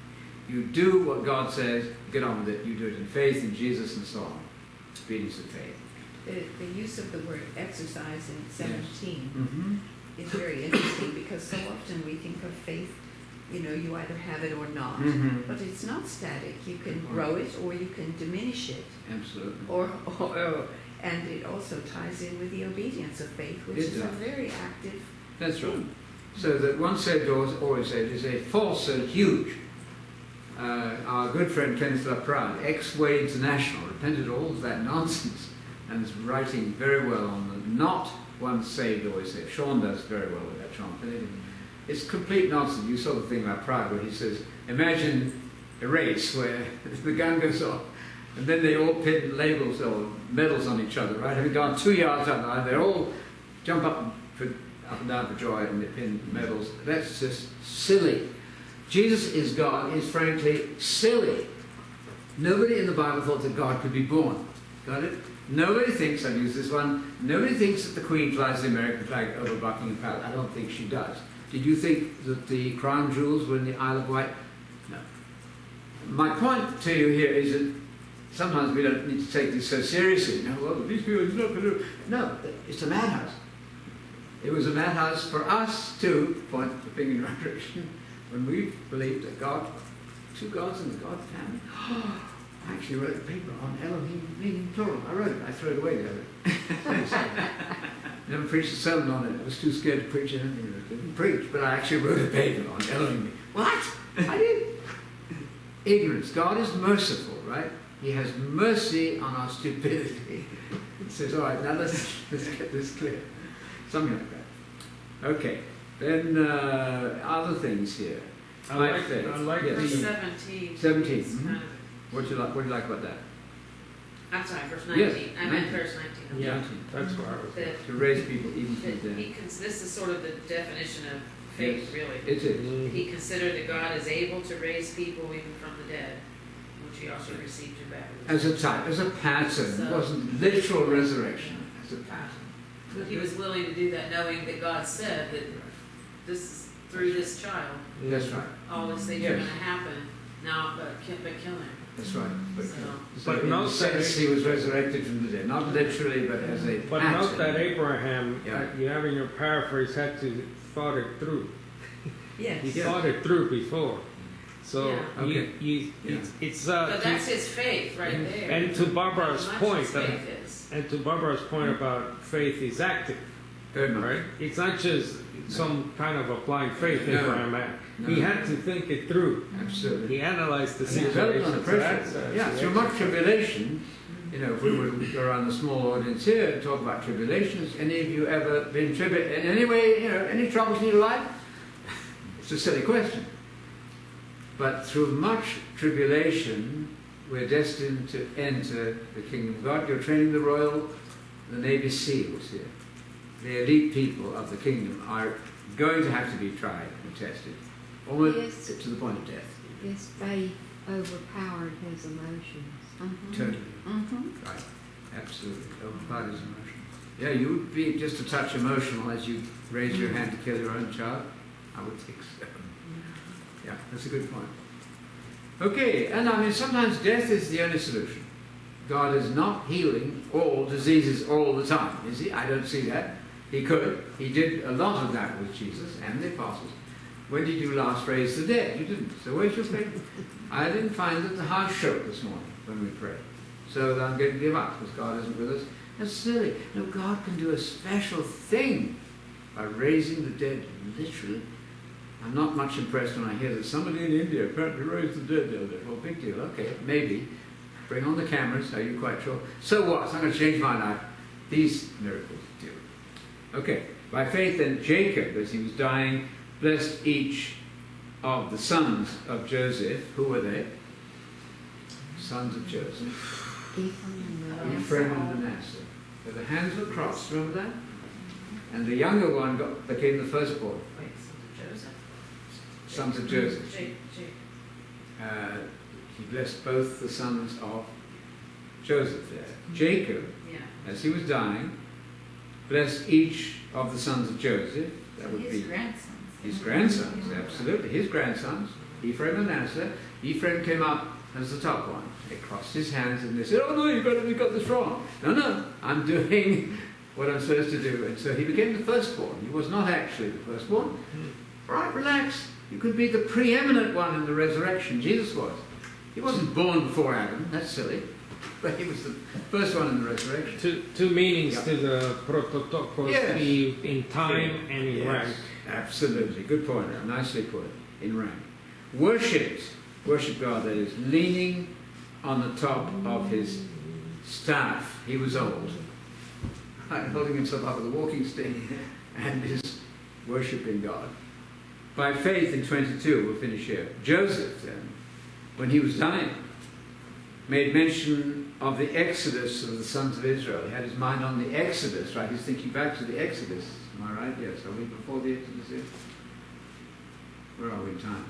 You do what God says, get on with it. You do it in faith in Jesus and so on. Obedience of faith. The use of the word exercise in 17, is very interesting because so often we think of faith, you know, you either have it or not. Mhm. But it's not static. You can grow it or you can diminish it. Absolutely. And it also ties in with the obedience of faith, which It is a does. very active That's right. thing. So that once saved, always saved is a falsehood huge. Our good friend Kenneth LaPrade, ex-Way International, repented all of that nonsense and is writing very well on the not once saved, always saved. Sean does very well with that, Sean. It's complete nonsense. You saw the thing about Pride where he says, imagine a race where the gun goes off and then they all pin labels or medals on each other, right? Having gone 2 yards down the line, they all jump up and down for joy and they pin medals. That's just silly. Jesus is God is frankly silly. Nobody in the Bible thought that God could be born. Got it? Nobody thinks, I've used this one, nobody thinks that the Queen flies the American flag over Buckingham Palace. I don't think she does. Did you think that the crown jewels were in the Isle of Wight? No. My point to you here is that sometimes we don't need to take this so seriously. No, well, these people are not going to... No, it's a madhouse. It was a madhouse for us to point the finger in the right direction when we believed that God, two gods in the God family. I actually wrote a paper on Elohim meaning plural. I wrote it. I threw it away the other day. Never preached a sermon on it. I was too scared to preach anything. I didn't preach, but I actually wrote a paper on Elohim. What? I did. Ignorance. God is merciful, right? He has mercy on our stupidity. He says, all right, now let's get this clear. Something like that. Okay. Then other things here. I like yes. Verse 17. 17. is kind of- What do you like about that? I'm sorry, verse 19. Yes, I meant 19. verse 19. Yeah, that's where I was. That- To raise people even from that the dead. this is sort of the definition of faith, Yes. really. It is. He considered that God is able to raise people even from the dead, which he also received in baptism. As a type, as a pattern. It wasn't literal resurrection. As a pattern. But he was willing to do that knowing that God said that this is through this child, That's right. all these things Yes. are going to happen. Now, but kill him. That's right. But, So- But in note a sense, that- he was resurrected from the dead. Not literally, but as a But pattern. note that Abraham, Yeah. you have in your paraphrase, had to thought it through. Yes. He Yeah. thought it through before. So Yeah. Okay. it's But that's his faith right there. and to Barbara's How much point his that- faith is. and to Barbara's point about faith is active, Very much. right? It's not just some kind of a blind faith No. Abraham had. No. He had to think it through. Absolutely. He analyzed the And he developed situation. under So pressure. that's, Yeah, through much tribulation. You know, if we would go around the small audience here and talk about tribulations, any of you ever been in any way, you know, any troubles in your life? It's a silly question. But through much tribulation, we're destined to enter the kingdom of God. You're training the Navy SEALs here. The elite people of the kingdom are going to have to be tried and tested, almost Yes. to the point of death. His faith overpowered his emotions. Totally. Mm-hmm. Right. Absolutely. Overpowered his emotion. Yeah, you would be just a touch emotional as you raise your hand to kill your own child. I would think so. Yeah, that's a good point. Okay, and I mean, sometimes death is the only solution. God is not healing all diseases all the time, is he? I don't see that. He could. He did a lot of that with Jesus and the apostles. When did you last raise the dead? You didn't. So where's your faith? I didn't find that the house shook this morning when we prayed. So I'm going to give up because God isn't with us. That's silly. No, God can do a special thing by raising the dead, literally. I'm not much impressed when I hear that somebody in India apparently raised the dead the other day. Well, big deal. Okay, maybe. Bring on the cameras. Are you quite sure? So what? I'm going to change my life. These miracles do. Okay. By faith then, Jacob, as he was dying, blessed each of the sons of Joseph. Who were they? Sons of Joseph. Ephraim and Manasseh. So the hands were crossed, remember that? And the younger one became the firstborn. Wait, Joseph? Sons of Joseph. Jake. He blessed both the sons of Joseph there. Jacob, Yeah. as he was dying, blessed each of the sons of Joseph. That would His be grandsons. his grandsons, absolutely. His grandsons, Ephraim and Manasseh. Ephraim came up as the top one. They crossed his hands and they said, oh no, you got this wrong. No, I'm doing what I'm supposed to do. And so he became the firstborn. He was not actually the firstborn. Right, relax. You could be the preeminent one in the resurrection. Jesus was. He wasn't born before Adam. That's silly. But he was the first one in the resurrection. Two meanings to the prototokos, Yes. in time and in rank. Absolutely. Good point. Nicely put. In rank. Worshipped. Worship God, that is, leaning on the top of his staff. He was old. Holding himself up with a walking stick and is worshipping God. By faith in 22, we'll finish here. Joseph, then, when he was dying, made mention of the exodus of the sons of Israel. He had his mind on the exodus, right? He's thinking back to the exodus. Am I right? Yes. Are we before the exodus here? Where are we in time?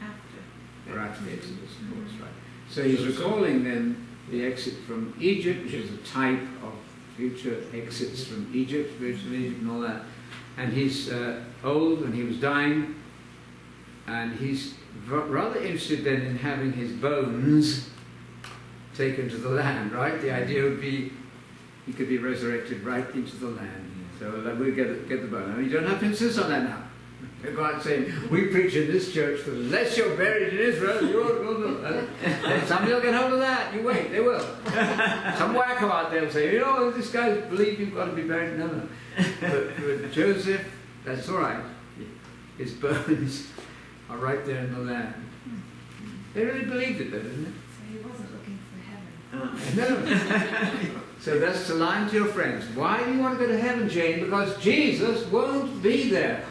After. We're after the exodus, of course, right? So he's recalling then the exit from Egypt, which is a type of future exits from Egypt, spiritual Egypt and all that. And he's old and he was dying, and he's rather interested then in having his bones taken to the land, right? The idea would be he could be resurrected right into the land. So we'll get the bone. I mean, you don't have to insist on that now. Go out saying, we preach in this church that unless you're buried in Israel, you're going to... Somebody will get hold of that. You wait, they will. Some wacko out there will say, you know, this guy believes you've got to be buried. No. But Joseph, that's all right. His bones are right there in the land. They really believed it, though, didn't they? So he wasn't looking for heaven. No. So that's to lie to your friends. Why do you want to go to heaven, Jane? Because Jesus won't be there.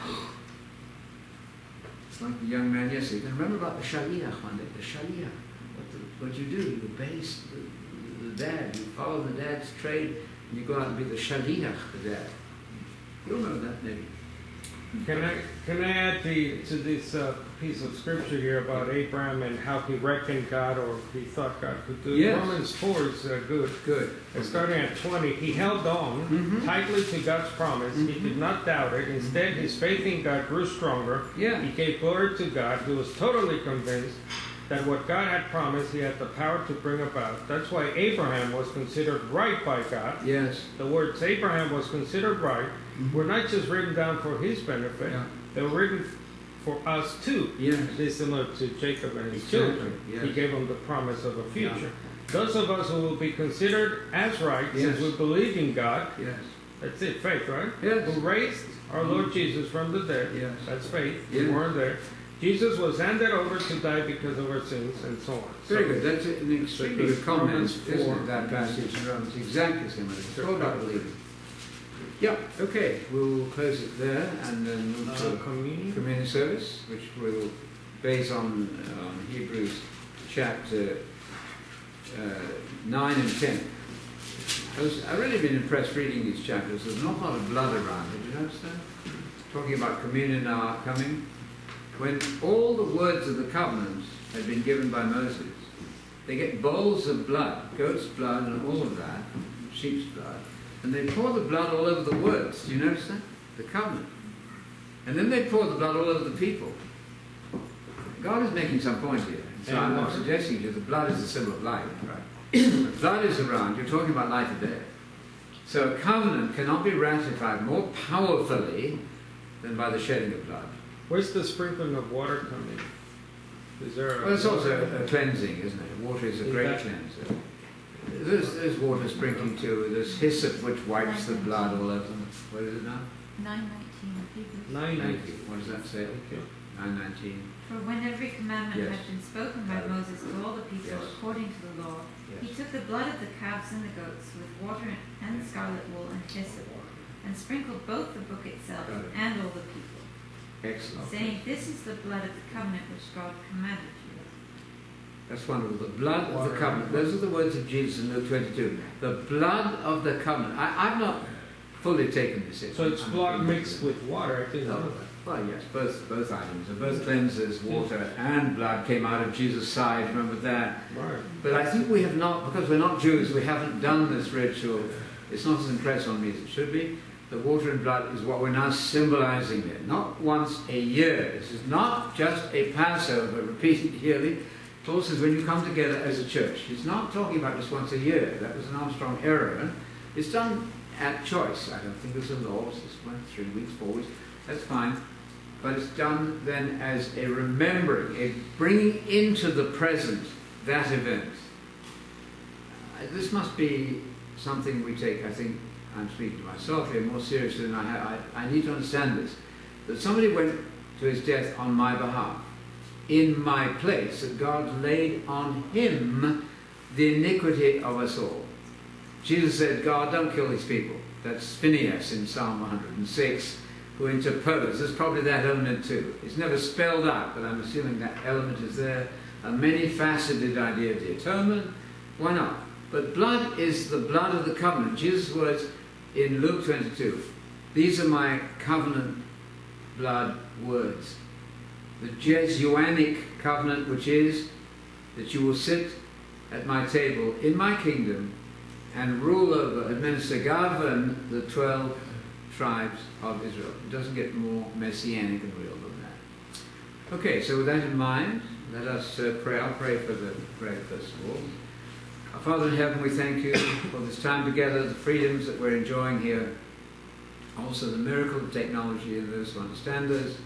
It's like the young man yesterday. You can remember about the shaliach one day. The shaliach. What you do, you obey the dad. You follow the dad's trade, and you go out and be the shaliach, the dad. You'll know that maybe. Can I add to this piece of scripture here about Abraham and how he reckoned God, or he thought God could do it? Yes. Romans 4 is good. Good. Starting at 20, he held on tightly to God's promise. He did not doubt it. Instead, his faith in God grew stronger. Yeah. He gave glory to God. He was totally convinced that what God had promised, he had the power to bring about. That's why Abraham was considered right by God. Yes. The words Abraham was considered right were not just written down for his benefit. Yeah. They were written for us too. Yes. It is similar to Jacob and his Exactly, children. yes. He gave them the promise of a future. Yeah. Those of us who will be considered as right, Yes. since we believe in God, Yes. that's it, faith, right? Yes. Who raised our Lord Jesus from the dead. Yes. That's faith. Yes. We weren't there. Jesus was handed over to die because of our sins, and so on. Very good. That's an extremely good comment, Romans isn't 4. it? That passage in Romans. Exactly similar. It's all about believing. Yeah, okay. We'll close it there and then move to Communion. communion service, which we'll base on Hebrews chapter 9 and 10. I've really been impressed reading these chapters. There's an awful lot of blood around. Did you notice that? Talking about communion now coming. When all the words of the covenant had been given by Moses, they get bowls of blood, goat's blood and all of that, sheep's blood, and they pour the blood all over the words. Do you notice that? The covenant. And then they pour the blood all over the people. God is making some point here. So I'm suggesting to you the blood is a symbol of life, right? The blood is around, you're talking about life or death. So a covenant cannot be ratified more powerfully than by the shedding of blood. Where's the sprinkling of water coming? Is there Well, it's also a cleansing, isn't it? Water is a great cleanser. There's water sprinkling too. There's hyssop which wipes the blood all over them. What is it now? 9:19 of Hebrews. 9. Thank you. What does that say? Okay. 9:19. For when every commandment Yes. had been spoken by Moses to all the people Yes. according to the law, he Yes. took the blood of the calves and the goats with water and scarlet wool and hyssop, and sprinkled both the book itself Got it. and all the people, Excellent. saying, "This is the blood of the covenant which God commanded you." That's wonderful. The blood of the covenant. Those are the words of Jesus in Luke 22. The blood of the covenant. I've not fully taken this in. So it's blood mixed with water. I didn't know No. that. Well, yes, both items. So both cleansers, water and blood came out of Jesus' side. Remember that? Right. But I think we have not, because we're not Jews, we haven't done this ritual. It's not as impressed on me as it should be. The water and blood is what we're now symbolizing there. Not once a year. This is not just a Passover repeated yearly. Paul says when you come together as a church. It's not talking about just once a year. That was an Armstrong error. It's done at choice. I don't think there's a law. It's just 3 weeks, 4 weeks. That's fine. But it's done then as a remembering, a bringing into the present that event. This must be something we take, I think, I'm speaking to myself here, more seriously than I need to understand this. That somebody went to his death on my behalf, in my place, that God laid on him the iniquity of us all. Jesus said, God, don't kill these people. That's Phineas in Psalm 106, who interposed. There's probably that element too. It's never spelled out, but I'm assuming that element is there. A many-faceted idea of the atonement. Why not? But blood is the blood of the covenant. Jesus' words in Luke 22, these are my covenant blood words. The Jesuanic covenant, which is that you will sit at my table in my kingdom and rule over, administer, govern the 12 tribes of Israel. It doesn't get more messianic and real than that. Okay, so with that in mind, let us pray. I'll pray for the prayer first of all. Our Father in heaven, we thank you for this time together, the freedoms that we're enjoying here, also the miracle of technology and those who understand us,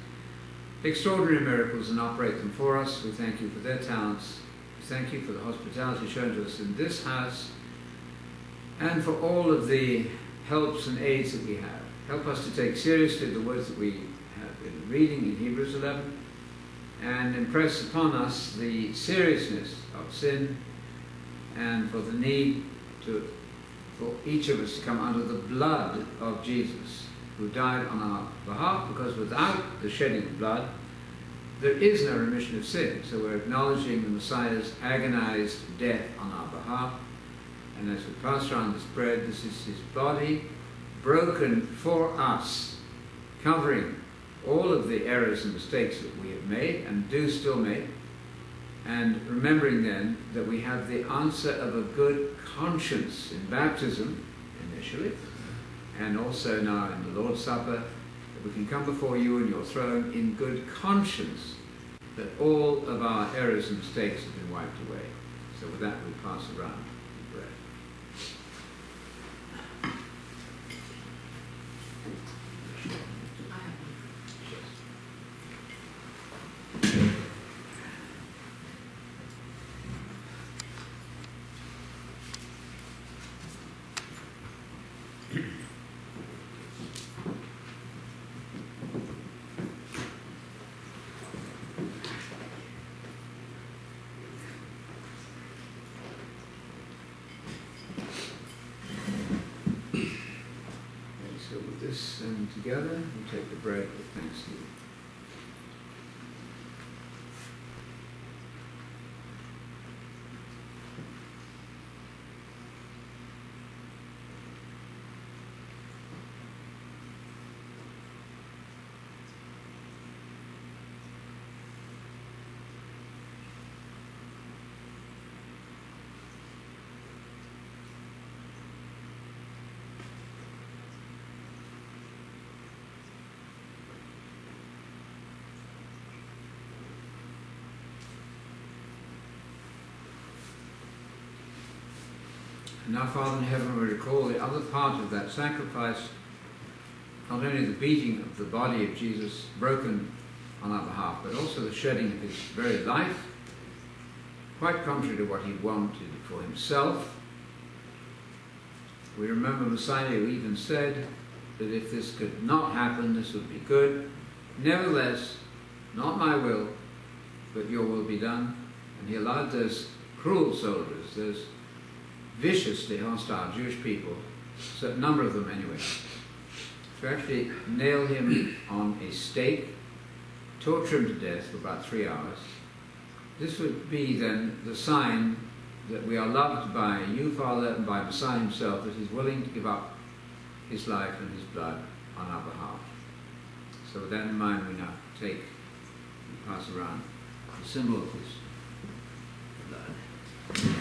extraordinary miracles and operate them for us. We thank you for their talents. We thank you for the hospitality shown to us in this house and for all of the helps and aids that we have. Help us to take seriously the words that we have been reading in Hebrews 11 and impress upon us the seriousness of sin and for the need for each of us to come under the blood of Jesus, who died on our behalf, because without the shedding of blood, there is no remission of sin. So we're acknowledging the Messiah's agonized death on our behalf. And as we pass around this bread, this is his body broken for us, covering all of the errors and mistakes that we have made and do still make. And remembering then that we have the answer of a good conscience in baptism, initially, and also now in the Lord's Supper, that we can come before you and your throne in good conscience, that all of our errors and mistakes have been wiped away. So with that we pass around the bread. And together we take the bread with thanksgiving. Now, Father in heaven, we recall the other part of that sacrifice, not only the beating of the body of Jesus broken on our behalf, but also the shedding of his very life, quite contrary to what he wanted for himself. We remember Messiah who even said that if this could not happen, this would be good. Nevertheless, not my will, but your will be done. And he allowed those cruel soldiers, those viciously hostile Jewish people, a certain number of them anyway, to actually nail him on a stake, torture him to death for about 3 hours. This would be then the sign that we are loved by you, Father, and by Messiah himself, that he's willing to give up his life and his blood on our behalf. So with that in mind, we now take and pass around the symbol of his blood.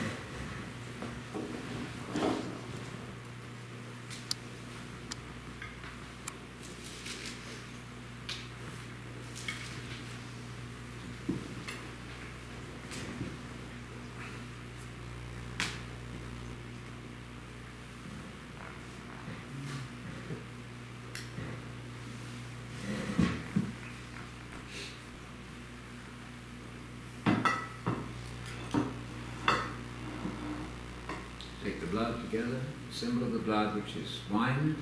take the blood together, the symbol of the blood, which is wine.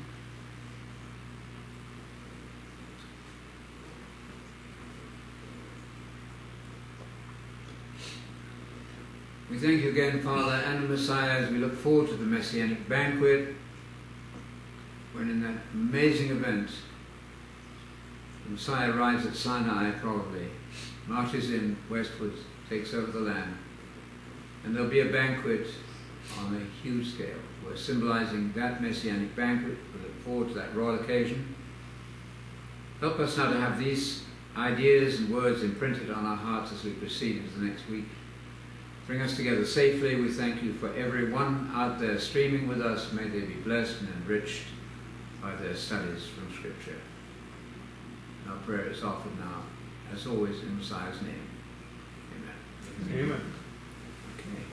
We thank you again, Father, and the Messiah, as we look forward to the Messianic banquet, when in that amazing event, the Messiah arrives at Sinai probably, marches in westwards, takes over the land, and there'll be a banquet on a huge scale. We're symbolizing that Messianic banquet. We look forward to that royal occasion. Help us now to have these ideas and words imprinted on our hearts as we proceed into the next week. Bring us together safely. We thank you for everyone out there streaming with us. May they be blessed and enriched by their studies from Scripture. Our prayer is offered now, as always, in Messiah's name. Amen. Amen.